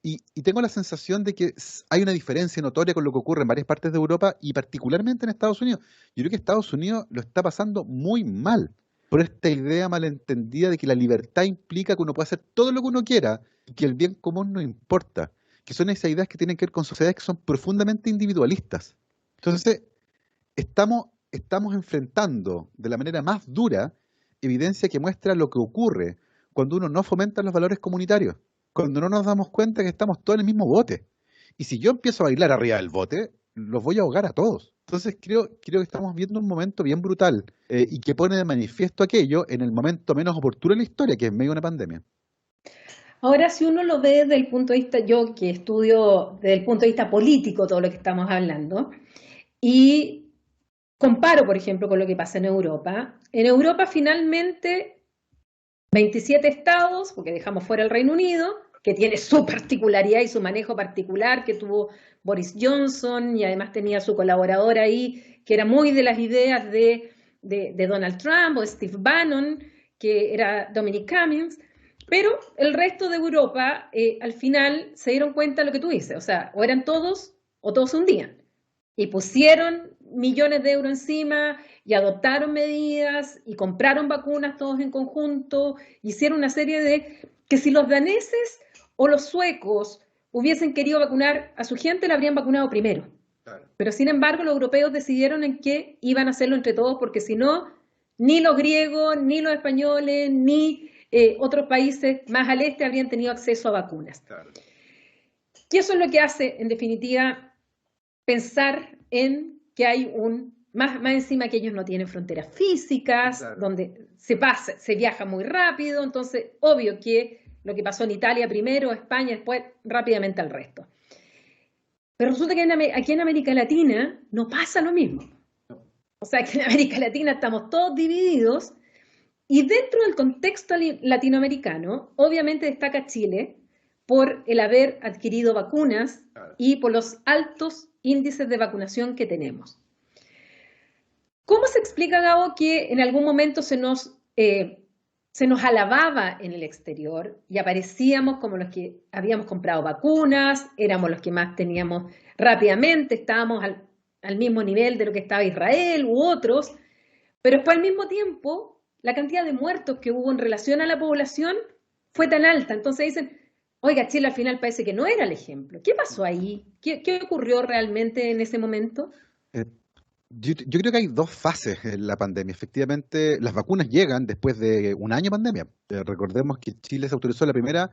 Speaker 2: y tengo la sensación de que hay una diferencia notoria con lo que ocurre en varias partes de Europa y particularmente en Estados Unidos. Yo creo que Estados Unidos lo está pasando muy mal por esta idea malentendida de que la libertad implica que uno puede hacer todo lo que uno quiera y que el bien común no importa, que son esas ideas que tienen que ver con sociedades que son profundamente individualistas. Entonces, estamos enfrentando de la manera más dura evidencia que muestra lo que ocurre cuando uno no fomenta los valores comunitarios, cuando no nos damos cuenta que estamos todos en el mismo bote. Y si yo empiezo a bailar arriba del bote, los voy a ahogar a todos. Entonces creo que estamos viendo un momento bien brutal y que pone de manifiesto aquello en el momento menos oportuno de la historia, que es en medio de una pandemia.
Speaker 1: Ahora, si uno lo ve desde el punto de vista, yo que estudio desde el punto de vista político todo lo que estamos hablando, y comparo, por ejemplo, con lo que pasa en Europa finalmente 27 estados, porque dejamos fuera el Reino Unido, que tiene su particularidad y su manejo particular que tuvo Boris Johnson y además tenía su colaborador ahí, que era muy de las ideas de Donald Trump o Steve Bannon, que era Dominic Cummings, pero el resto de Europa al final se dieron cuenta de lo que tú dices, o sea, o eran todos o todos se hundían. Y pusieron millones de euros encima y adoptaron medidas y compraron vacunas todos en conjunto, hicieron una serie de que si los daneses o los suecos hubiesen querido vacunar a su gente, la habrían vacunado primero. Claro. Pero sin embargo los europeos decidieron en que iban a hacerlo entre todos porque si no, ni los griegos, ni los españoles, ni otros países más al este habrían tenido acceso a vacunas. Claro. Y eso es lo que hace, en definitiva, pensar en que hay más encima que ellos no tienen fronteras físicas, claro, donde se viaja muy rápido, entonces obvio que lo que pasó en Italia primero, España, después rápidamente al resto. Pero resulta que aquí en América Latina no pasa lo mismo. O sea, que en América Latina estamos todos divididos y dentro del contexto latinoamericano, obviamente destaca Chile por el haber adquirido vacunas y por los altos índices de vacunación que tenemos. ¿Cómo se explica, Gabo, que en algún momento se nos alababa en el exterior y aparecíamos como los que habíamos comprado vacunas, éramos los que más teníamos rápidamente, estábamos al mismo nivel de lo que estaba Israel u otros, pero después al mismo tiempo la cantidad de muertos que hubo en relación a la población fue tan alta? Entonces dicen, oiga, Chile al final parece que no era el ejemplo. ¿Qué pasó ahí? ¿Qué ocurrió realmente en ese momento?
Speaker 2: Yo creo que hay dos fases en la pandemia. Efectivamente, las vacunas llegan después de un año de pandemia. Recordemos que Chile se autorizó la primera,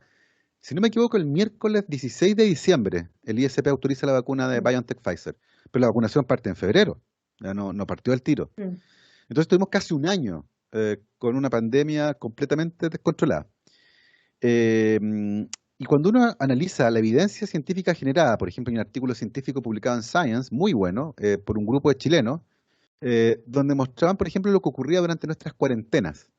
Speaker 2: si no me equivoco, el miércoles 16 de diciembre. El ISP autoriza la vacuna de BioNTech Pfizer. Pero la vacunación parte en febrero. Ya no partió al tiro. Entonces tuvimos casi un año con una pandemia completamente descontrolada. Y cuando uno analiza la evidencia científica generada, por ejemplo, en un artículo científico publicado en Science, muy bueno, por un grupo de chilenos, donde mostraban, por ejemplo, lo que ocurría durante nuestras cuarentenas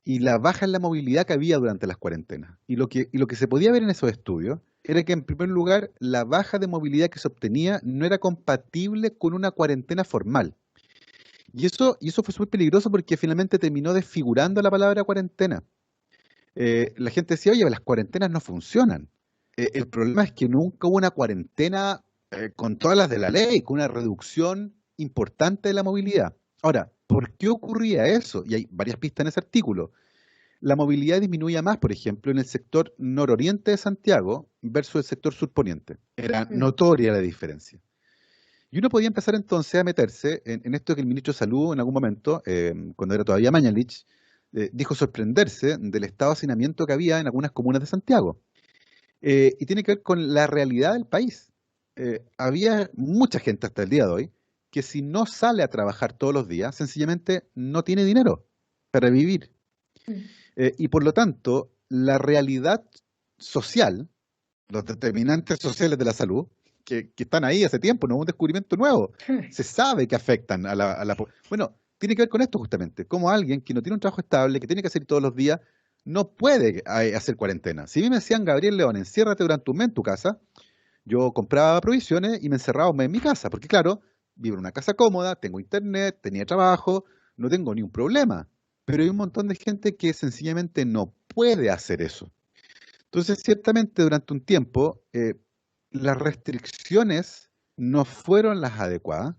Speaker 2: y la baja en la movilidad que había durante las cuarentenas. Y lo que se podía ver en esos estudios era que, en primer lugar, la baja de movilidad que se obtenía no era compatible con una cuarentena formal. Y eso fue súper peligroso porque finalmente terminó desfigurando la palabra cuarentena. La gente decía, oye, las cuarentenas no funcionan. El problema es que nunca hubo una cuarentena con todas las de la ley, con una reducción importante de la movilidad. Ahora, ¿por qué ocurría eso? Y hay varias pistas en ese artículo. La movilidad disminuía más, por ejemplo, en el sector nororiente de Santiago versus el sector surponiente. Era notoria la diferencia. Y uno podía empezar entonces a meterse en esto que el ministro de Salud en algún momento, cuando era todavía Mañalich, dijo sorprenderse del estado de hacinamiento que había en algunas comunas de Santiago. Y tiene que ver con la realidad del país. Había mucha gente hasta el día de hoy que si no sale a trabajar todos los días, sencillamente no tiene dinero para vivir. Y por lo tanto, la realidad social, los determinantes sociales de la salud, que están ahí hace tiempo, no es un descubrimiento nuevo, se sabe que afectan a la bueno, tiene que ver con esto justamente, como alguien que no tiene un trabajo estable, que tiene que hacer todos los días, no puede hacer cuarentena. Si a mí me decían, Gabriel León, enciérrate durante un mes en tu casa, yo compraba provisiones y me encerraba un mes en mi casa, porque claro, vivo en una casa cómoda, tengo internet, tenía trabajo, no tengo ni un problema. Pero hay un montón de gente que sencillamente no puede hacer eso. Entonces, ciertamente durante un tiempo, las restricciones no fueron las adecuadas,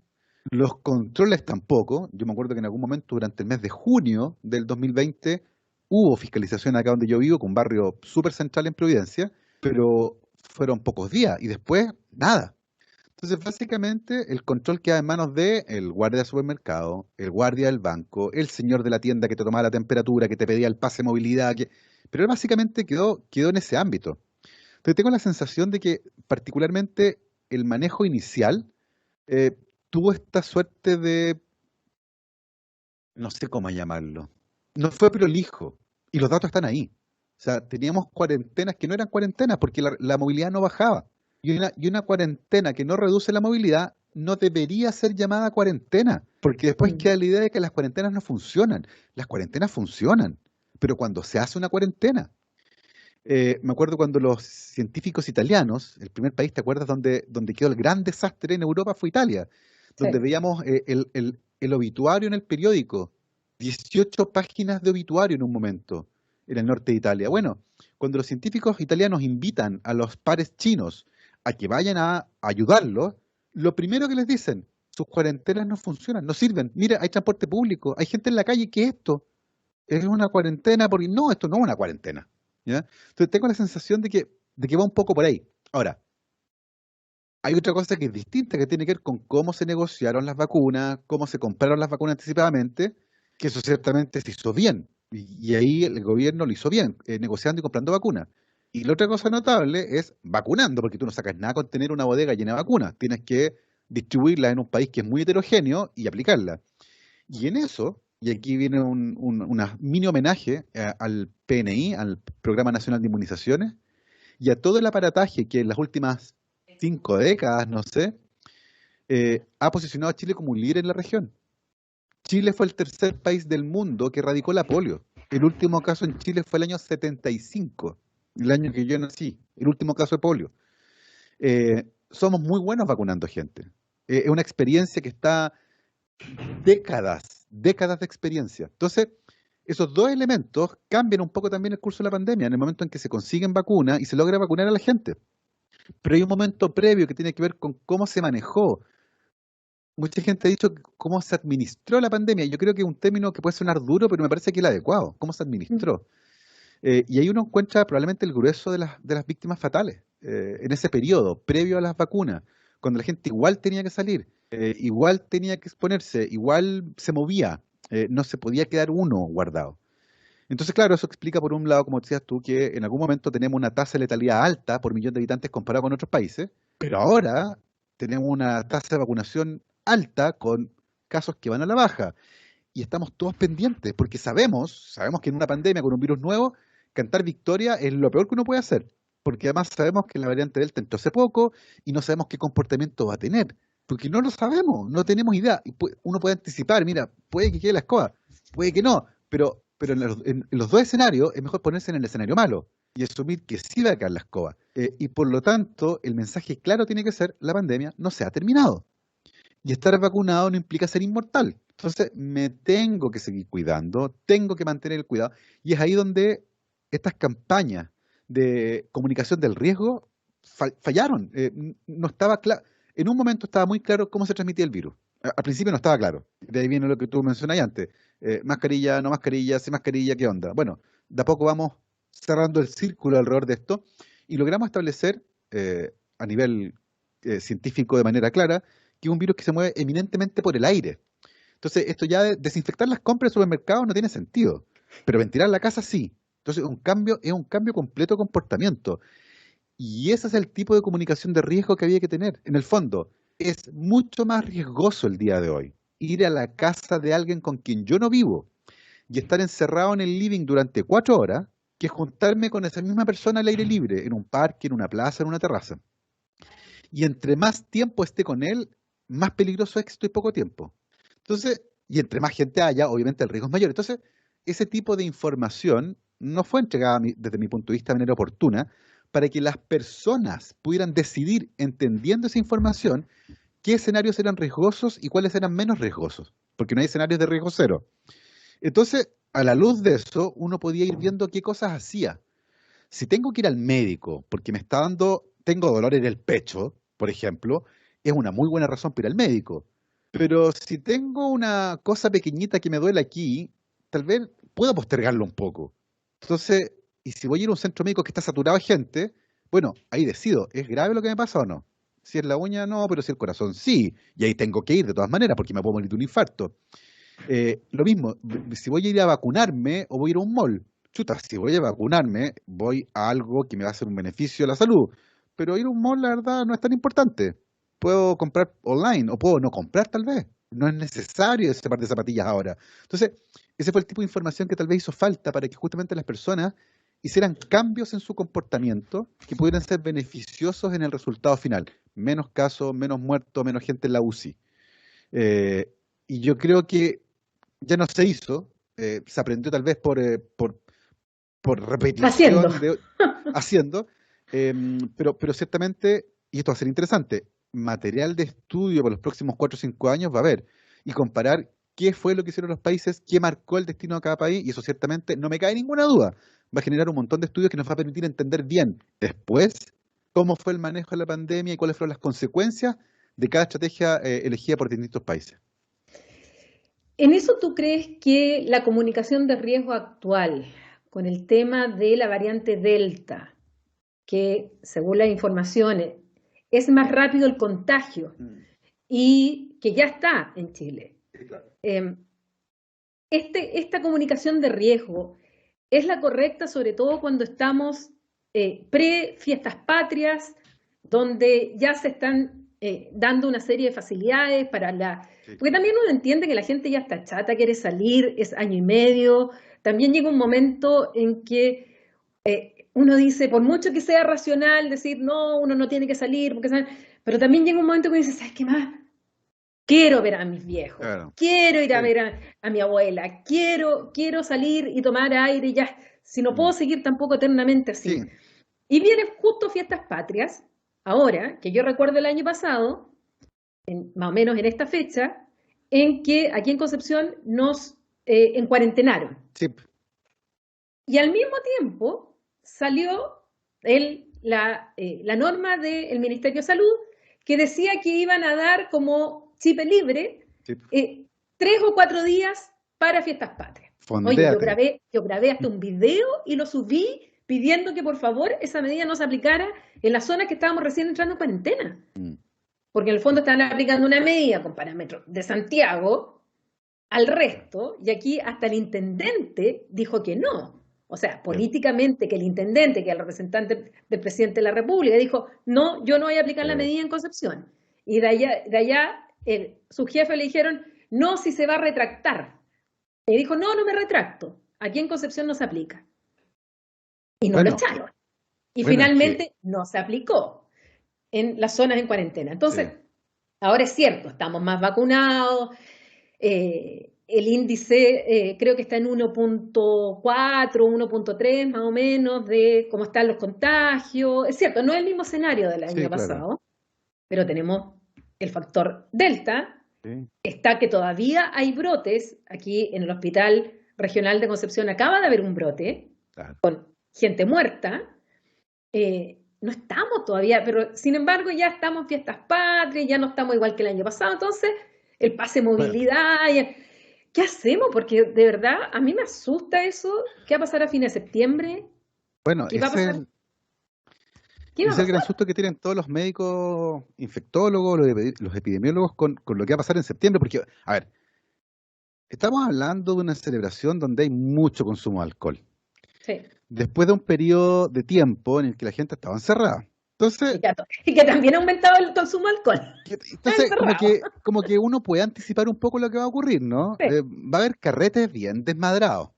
Speaker 2: los controles tampoco. Yo me acuerdo que en algún momento durante el mes de junio del 2020 hubo fiscalización acá donde yo vivo, con un barrio súper central en Providencia, pero fueron pocos días y después nada. Entonces, básicamente, el control queda en manos del guardia del supermercado, el guardia del banco, el señor de la tienda que te tomaba la temperatura, que te pedía el pase de movilidad, pero él básicamente quedó en ese ámbito. Entonces, tengo la sensación de que, particularmente, el manejo inicial tuvo esta suerte de, no sé cómo llamarlo, no fue prolijo, y los datos están ahí. O sea, teníamos cuarentenas que no eran cuarentenas porque la movilidad no bajaba. Y una cuarentena que no reduce la movilidad no debería ser llamada cuarentena, porque después queda la idea de que las cuarentenas no funcionan. Las cuarentenas funcionan, pero cuando se hace una cuarentena. Me acuerdo cuando los científicos italianos, el primer país, ¿te acuerdas? Donde quedó el gran desastre en Europa fue Italia, donde veíamos el obituario en el periódico 18 páginas de obituario en un momento en el norte de Italia. Bueno, cuando los científicos italianos invitan a los pares chinos a que vayan a ayudarlos, lo primero que les dicen, sus cuarentenas no funcionan, no sirven. Mira, hay transporte público, hay gente en la calle, ¿qué es esto? Es una cuarentena, porque no, esto no es una cuarentena. ¿Ya? Entonces tengo la sensación de que va un poco por ahí. Ahora, hay otra cosa que es distinta, que tiene que ver con cómo se negociaron las vacunas, cómo se compraron las vacunas anticipadamente, que eso ciertamente se hizo bien. Y ahí el gobierno lo hizo bien, negociando y comprando vacunas. Y la otra cosa notable es vacunando, porque tú no sacas nada con tener una bodega llena de vacunas. Tienes que distribuirla en un país que es muy heterogéneo y aplicarla. Y en eso, y aquí viene una mini homenaje al PNI, al Programa Nacional de Inmunizaciones, y a todo el aparataje que en las últimas 5 décadas, no sé, ha posicionado a Chile como un líder en la región. Chile fue el tercer país del mundo que erradicó la polio. El último caso en Chile fue el año 75, el año que yo nací, el último caso de polio. Somos muy buenos vacunando gente. Es una experiencia que está décadas de experiencia. Entonces, esos dos elementos cambian un poco también el curso de la pandemia, en el momento en que se consiguen vacunas y se logra vacunar a la gente. Pero hay un momento previo que tiene que ver con cómo se manejó. Mucha gente ha dicho cómo se administró la pandemia. Yo creo que es un término que puede sonar duro, pero me parece que es el adecuado. ¿Cómo se administró? Y ahí uno encuentra probablemente el grueso de las víctimas fatales en ese periodo, previo a las vacunas, cuando la gente igual tenía que salir, igual tenía que exponerse, igual se movía, no se podía quedar uno guardado. Entonces, claro, eso explica por un lado, como decías tú, que en algún momento tenemos una tasa de letalidad alta por millón de habitantes comparado con otros países, pero ahora tenemos una tasa de vacunación alta con casos que van a la baja. Y estamos todos pendientes, porque sabemos que en una pandemia con un virus nuevo, cantar victoria es lo peor que uno puede hacer, porque además sabemos que la variante Delta entró hace poco y no sabemos qué comportamiento va a tener, porque no lo sabemos, no tenemos idea. Y uno puede anticipar, mira, puede que quede la escoba, puede que no, pero en los dos escenarios es mejor ponerse en el escenario malo y asumir que sí va a caer la escoba. Y por lo tanto, el mensaje claro tiene que ser, la pandemia no se ha terminado. Y estar vacunado no implica ser inmortal. Entonces, me tengo que seguir cuidando, tengo que mantener el cuidado. Y es ahí donde estas campañas de comunicación del riesgo fallaron. No estaba claro. En un momento estaba muy claro cómo se transmitía el virus. Al principio no estaba claro. De ahí viene lo que tú mencionabas antes. Mascarilla, no mascarilla, sin mascarilla, ¿qué onda? Bueno, de a poco vamos cerrando el círculo alrededor de esto y logramos establecer a nivel científico de manera clara que es un virus que se mueve eminentemente por el aire. Entonces, esto ya de desinfectar las compras de supermercados no tiene sentido, pero ventilar la casa sí. Entonces, es un cambio completo de comportamiento. Y ese es el tipo de comunicación de riesgo que había que tener. En el fondo, es mucho más riesgoso el día de hoy ir a la casa de alguien con quien yo no vivo y estar encerrado en el living durante 4 horas que juntarme con esa misma persona al aire libre, en un parque, en una plaza, en una terraza. Y entre más tiempo esté con él, más peligroso es que estoy poco tiempo. Entonces, y entre más gente haya, obviamente el riesgo es mayor. Entonces, ese tipo de información no fue entregada desde mi punto de vista de manera oportuna para que las personas pudieran decidir, entendiendo esa información, qué escenarios eran riesgosos y cuáles eran menos riesgosos, porque no hay escenarios de riesgo cero. Entonces, a la luz de eso, uno podía ir viendo qué cosas hacía. Si tengo que ir al médico porque tengo dolor en el pecho, por ejemplo, es una muy buena razón para ir al médico. Pero si tengo una cosa pequeñita que me duele aquí, tal vez puedo postergarlo un poco. Entonces, y si voy a ir a un centro médico que está saturado de gente, bueno, ahí decido, ¿es grave lo que me pasa o no? Si es la uña, no, pero si el corazón, sí. Y ahí tengo que ir de todas maneras porque me puedo morir de un infarto. Lo mismo, si voy a ir a vacunarme o voy a ir a un mall. Chuta, si voy a vacunarme, voy a algo que me va a hacer un beneficio a la salud. Pero ir a un mall, la verdad, no es tan importante. Puedo comprar online o puedo no comprar tal vez. No es necesario ese par de zapatillas ahora. Entonces, ese fue el tipo de información que tal vez hizo falta para que justamente las personas hicieran cambios en su comportamiento que pudieran ser beneficiosos en el resultado final. Menos casos, menos muertos, menos gente en la UCI. Y yo creo que ya no se hizo, se aprendió tal vez por
Speaker 1: Haciendo.
Speaker 2: repetición haciendo, pero ciertamente, y esto va a ser interesante, material de estudio para los próximos 4 o 5 años va a haber, y comparar qué fue lo que hicieron los países, qué marcó el destino de cada país, y eso ciertamente no me cae ninguna duda. Va a generar un montón de estudios que nos va a permitir entender bien después cómo fue el manejo de la pandemia y cuáles fueron las consecuencias de cada estrategia elegida por distintos países.
Speaker 1: ¿En eso tú crees que la comunicación de riesgo actual, con el tema de la variante Delta, que según las informaciones es más rápido el contagio y que ya está en Chile, eh, esta comunicación de riesgo es la correcta, sobre todo cuando estamos pre-fiestas patrias, donde ya se están dando una serie de facilidades para Porque también uno entiende que la gente ya está chata, quiere salir, es año y medio. También llega un momento en que uno dice, por mucho que sea racional, decir, no, uno no tiene que salir, pero también llega un momento que uno dice, ¿sabes qué más? Quiero ver a mis viejos,
Speaker 2: Claro.
Speaker 1: quiero ir a ver a mi abuela, quiero salir y tomar aire, ya, si no puedo seguir tampoco eternamente así.
Speaker 2: Sí.
Speaker 1: Y vienen justo fiestas patrias, ahora, que yo recuerdo el año pasado, más o menos en esta fecha, en que aquí en Concepción nos encuarentenaron.
Speaker 2: Sí.
Speaker 1: Y al mismo tiempo salió la norma del Ministerio de Salud que decía que iban a dar como chip libre 3 o 4 días para fiestas patrias.
Speaker 2: Fondéate.
Speaker 1: Oye, yo grabé hasta un video y lo subí pidiendo que por favor esa medida no se aplicara en la zona que estábamos recién entrando en cuarentena. Porque en el fondo estaban aplicando una medida con parámetros de Santiago al resto, y aquí hasta el intendente dijo que no. O sea, políticamente, que el intendente, que el representante del presidente de la República, dijo, no, yo no voy a aplicar la medida en Concepción. Y de allá su jefe le dijeron, no, si se va a retractar. Y dijo, no, no me retracto. Aquí en Concepción no se aplica. Y no lo echaron. Y finalmente no se aplicó en las zonas en cuarentena. Entonces, ahora es cierto, estamos más vacunados, el índice creo que está en 1.4, 1.3 más o menos de cómo están los contagios. Es cierto, no es el mismo escenario del año pasado, pero tenemos el factor Delta, está que todavía hay brotes. Aquí en el Hospital Regional de Concepción acaba de haber un brote con gente muerta. No estamos todavía, pero sin embargo ya estamos en fiestas patrias, ya no estamos igual que el año pasado, entonces el pase de movilidad, ¿qué hacemos? Porque de verdad a mí me asusta eso. ¿Qué va a pasar a fines de septiembre?
Speaker 2: Bueno,
Speaker 1: ¿Qué va a pasar?
Speaker 2: Es el gran susto que tienen todos los médicos infectólogos, los epidemiólogos con lo que va a pasar en septiembre, porque, a ver, estamos hablando de una celebración donde hay mucho consumo de alcohol.
Speaker 1: Sí.
Speaker 2: Después de un periodo de tiempo en el que la gente estaba encerrada. Entonces,
Speaker 1: y que también ha aumentado el consumo de alcohol.
Speaker 2: Entonces, como que uno puede anticipar un poco lo que va a ocurrir, ¿no?
Speaker 1: Sí.
Speaker 2: Va a haber carretes bien desmadrados,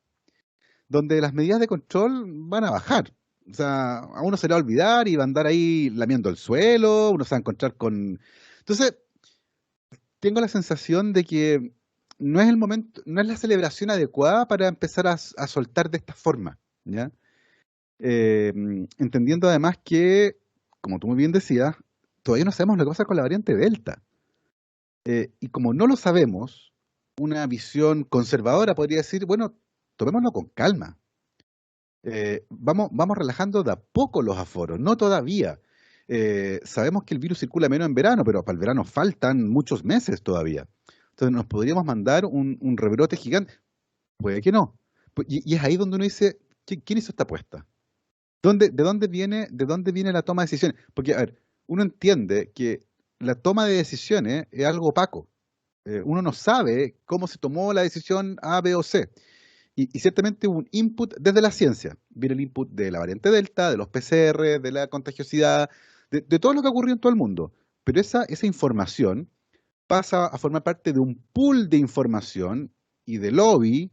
Speaker 2: donde las medidas de control van a bajar. O sea, a uno se le va a olvidar y va a andar ahí lamiendo el suelo, uno se va a encontrar con... Entonces, tengo la sensación de que no es el momento, no es la celebración adecuada para empezar a soltar de esta forma, ¿ya? Entendiendo además que, como tú muy bien decías, todavía no sabemos lo que pasa con la variante Delta. Y como no lo sabemos, una visión conservadora podría decir, bueno, tomémoslo con calma. Vamos relajando de a poco los aforos, no todavía. Sabemos que el virus circula menos en verano, pero para el verano faltan muchos meses todavía. Entonces nos podríamos mandar un rebrote gigante. Puede que no. Y es ahí donde uno dice, ¿quién hizo esta apuesta? ¿De dónde viene la toma de decisiones? Porque, a ver, uno entiende que la toma de decisiones es algo opaco. Uno no sabe cómo se tomó la decisión A, B o C. Y ciertamente hubo un input desde la ciencia. Viene el input de la variante Delta, de los PCR, de la contagiosidad, de todo lo que ocurrió en todo el mundo. Pero esa información pasa a formar parte de un pool de información y de lobby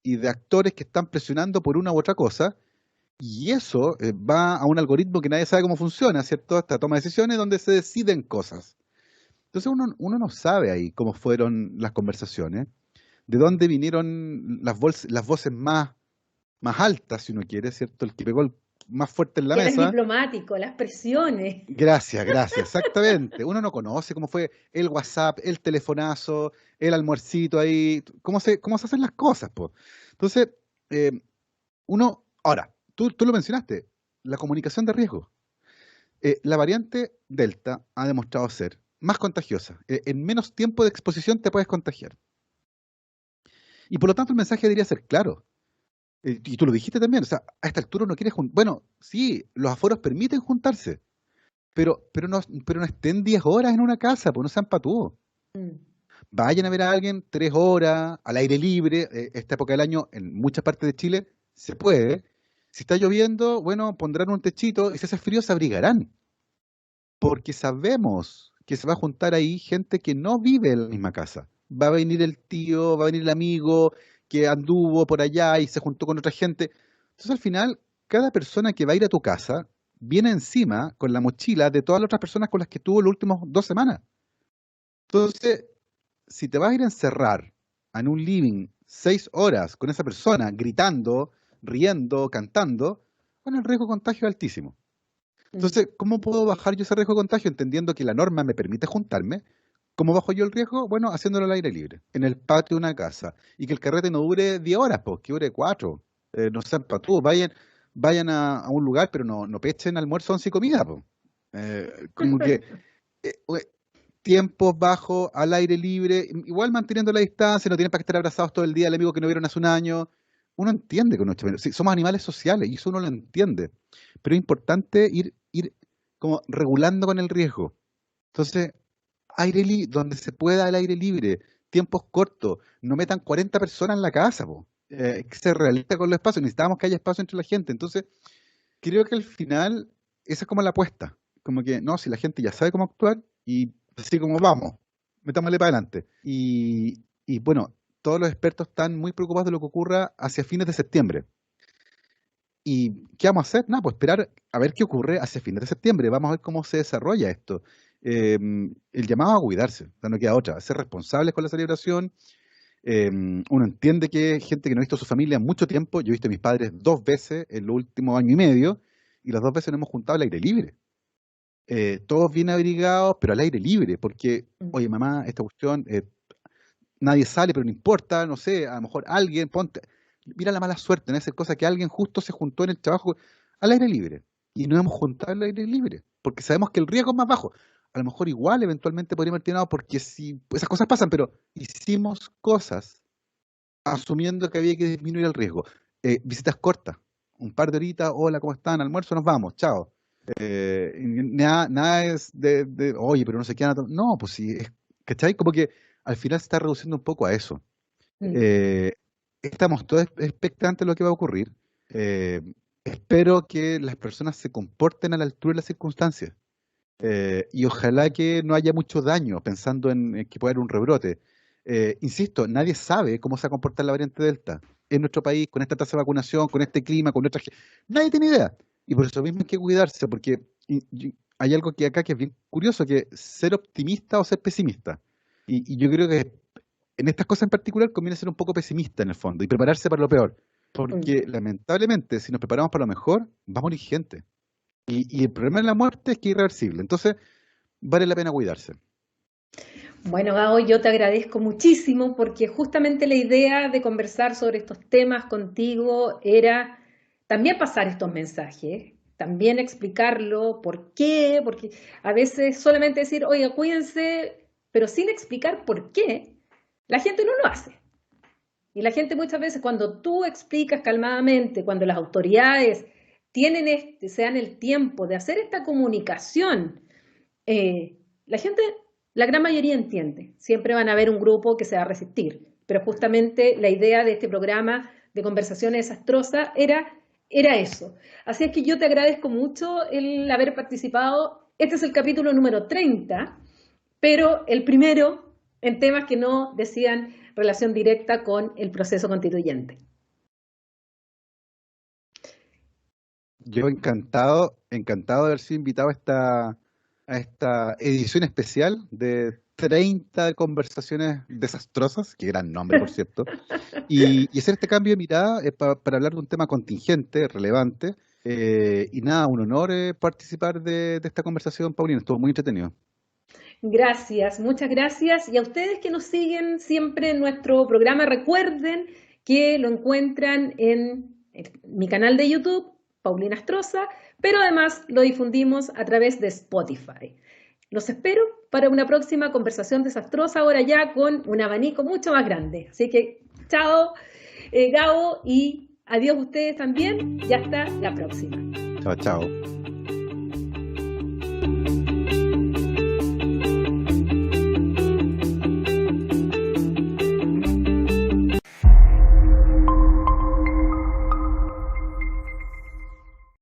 Speaker 2: y de actores que están presionando por una u otra cosa. Y eso va a un algoritmo que nadie sabe cómo funciona, ¿cierto? Esta toma de decisiones donde se deciden cosas. Entonces uno no sabe ahí cómo fueron las conversaciones, de dónde vinieron las voces más altas, si uno quiere, ¿cierto? El que pegó más fuerte en la
Speaker 1: Que eres
Speaker 2: mesa.
Speaker 1: diplomático, las presiones.
Speaker 2: Gracias, gracias, exactamente. Uno no conoce cómo fue el WhatsApp, el telefonazo, el almuercito ahí, cómo se hacen las cosas, pues. Entonces, eh, ahora, tú lo mencionaste, la comunicación de riesgo. La variante Delta ha demostrado ser más contagiosa. En menos tiempo de exposición te puedes contagiar. Y por lo tanto el mensaje debería ser claro. Y tú lo dijiste también, o sea, a esta altura uno quiere juntar. Bueno, sí, los aforos permiten juntarse, pero no estén 10 horas en una casa, pues no sean patúos.
Speaker 1: Mm.
Speaker 2: Vayan a ver a alguien 3 horas, al aire libre. Esta época del año, en muchas partes de Chile, se puede. Si está lloviendo, bueno, pondrán un techito y si hace frío se abrigarán. Porque sabemos que se va a juntar ahí gente que no vive en la misma casa. Va a venir el tío, va a venir el amigo que anduvo por allá y se juntó con otra gente. Entonces al final, cada persona que va a ir a tu casa viene encima con la mochila de todas las otras personas con las que estuvo las últimas 2 semanas. Entonces, si te vas a ir a encerrar en un living 6 horas con esa persona gritando, riendo, cantando, bueno, el riesgo de contagio es altísimo.
Speaker 1: Mm.
Speaker 2: Entonces, ¿cómo puedo bajar yo ese riesgo de contagio entendiendo que la norma me permite juntarme? ¿Cómo bajo yo el riesgo? Bueno, haciéndolo al aire libre, en el patio de una casa. Y que el carrete no dure 10 horas, pues, que dure 4. No sean patúos, vayan a un lugar, pero no pechen almuerzo, once y comida, pues. Como que eh, eh, tiempos bajos, al aire libre, igual manteniendo la distancia, no tienen para que estar abrazados todo el día, el amigo que no vieron hace un año. Uno entiende con nuestro sí, somos animales sociales y eso uno lo entiende. Pero es importante ir como regulando con el riesgo. Entonces, donde se pueda el aire libre, tiempos cortos, no metan 40 personas en la casa, po. Hay que ser realista con los espacios, necesitamos que haya espacio entre la gente. Entonces, creo que al final esa es como la apuesta. Como que, no, si la gente ya sabe cómo actuar y así como vamos, metámosle para adelante. Y bueno, todos los expertos están muy preocupados de lo que ocurra hacia fines de septiembre. ¿Y qué vamos a hacer? Nada, pues esperar a ver qué ocurre hacia fines de septiembre. Vamos a ver cómo se desarrolla esto. El llamado a cuidarse, o sea, no queda otra, a ser responsables con la celebración. Uno entiende que hay gente que no ha visto a su familia en mucho tiempo. Yo he visto a mis padres 2 veces en los últimos año y medio y las 2 veces nos hemos juntado al aire libre. Todos bien abrigados, pero al aire libre, porque,
Speaker 1: Mm.
Speaker 2: oye, mamá, esta cuestión, nadie sale, pero no importa, no sé, a lo mejor alguien, ponte, mira la mala suerte, en esa cosa que alguien justo se juntó en el trabajo al aire libre y no hemos juntado al aire libre, porque sabemos que el riesgo es más bajo. A lo mejor igual eventualmente podríamos haber terminado porque si esas cosas pasan, pero hicimos cosas asumiendo que había que disminuir el riesgo. Visitas cortas, un par de horitas, hola, ¿cómo están? Almuerzo, nos vamos, chao. Nada es oye, pero no sé qué. No, pues sí, ¿cachai? Como que al final se está reduciendo un poco a eso.
Speaker 1: Mm.
Speaker 2: Eh, Estamos todos expectantes de lo que va a ocurrir. Eh, Espero que las personas se comporten a la altura de las circunstancias. Y ojalá que no haya mucho daño pensando en que pueda haber un rebrote. Insisto, nadie sabe cómo se va a comportar la variante Delta en nuestro país, con esta tasa de vacunación, con este clima, con nuestra... Nadie tiene idea. Y por eso mismo hay que cuidarse, porque hay algo que acá que es bien curioso, que ser optimista o ser pesimista. Y yo creo que en estas cosas en particular conviene ser un poco pesimista en el fondo y prepararse para lo peor.
Speaker 1: Mm.
Speaker 2: Porque lamentablemente, si nos preparamos para lo mejor, va a morir gente. Y el problema de la muerte es que es irreversible. Entonces, vale la pena cuidarse.
Speaker 1: Bueno, Gabo, yo te agradezco muchísimo porque justamente la idea de conversar sobre estos temas contigo era también pasar estos mensajes, también explicarlo, por qué, porque a veces solamente decir, oiga, cuídense, pero sin explicar por qué, la gente no lo hace. Y la gente muchas veces cuando tú explicas calmadamente, cuando las autoridades tienen se dan el tiempo de hacer esta comunicación, la gente, la gran mayoría entiende. Siempre van a haber un grupo que se va a resistir. Pero justamente la idea de este programa de conversaciones desastrosas era eso. Así es que yo te agradezco mucho el haber participado. Este es el capítulo número 30, pero el primero en temas que no decían relación directa con el proceso constituyente.
Speaker 2: Yo encantado de haber sido invitado a esta edición especial de 30 conversaciones desastrosas, que gran nombre, por cierto, y hacer este cambio de mirada para hablar de un tema contingente, relevante, Y nada, un honor participar de esta conversación, Paulina, estuvo muy entretenido.
Speaker 1: Gracias, muchas gracias. Y a ustedes que nos siguen siempre en nuestro programa, recuerden que lo encuentran en mi canal de YouTube, Paulina Astroza, pero además lo difundimos a través de Spotify. Los espero para una próxima conversación desastrosa, ahora ya con un abanico mucho más grande. Así que chao, Gabo, y adiós ustedes también, y hasta la próxima.
Speaker 2: Chao, chao.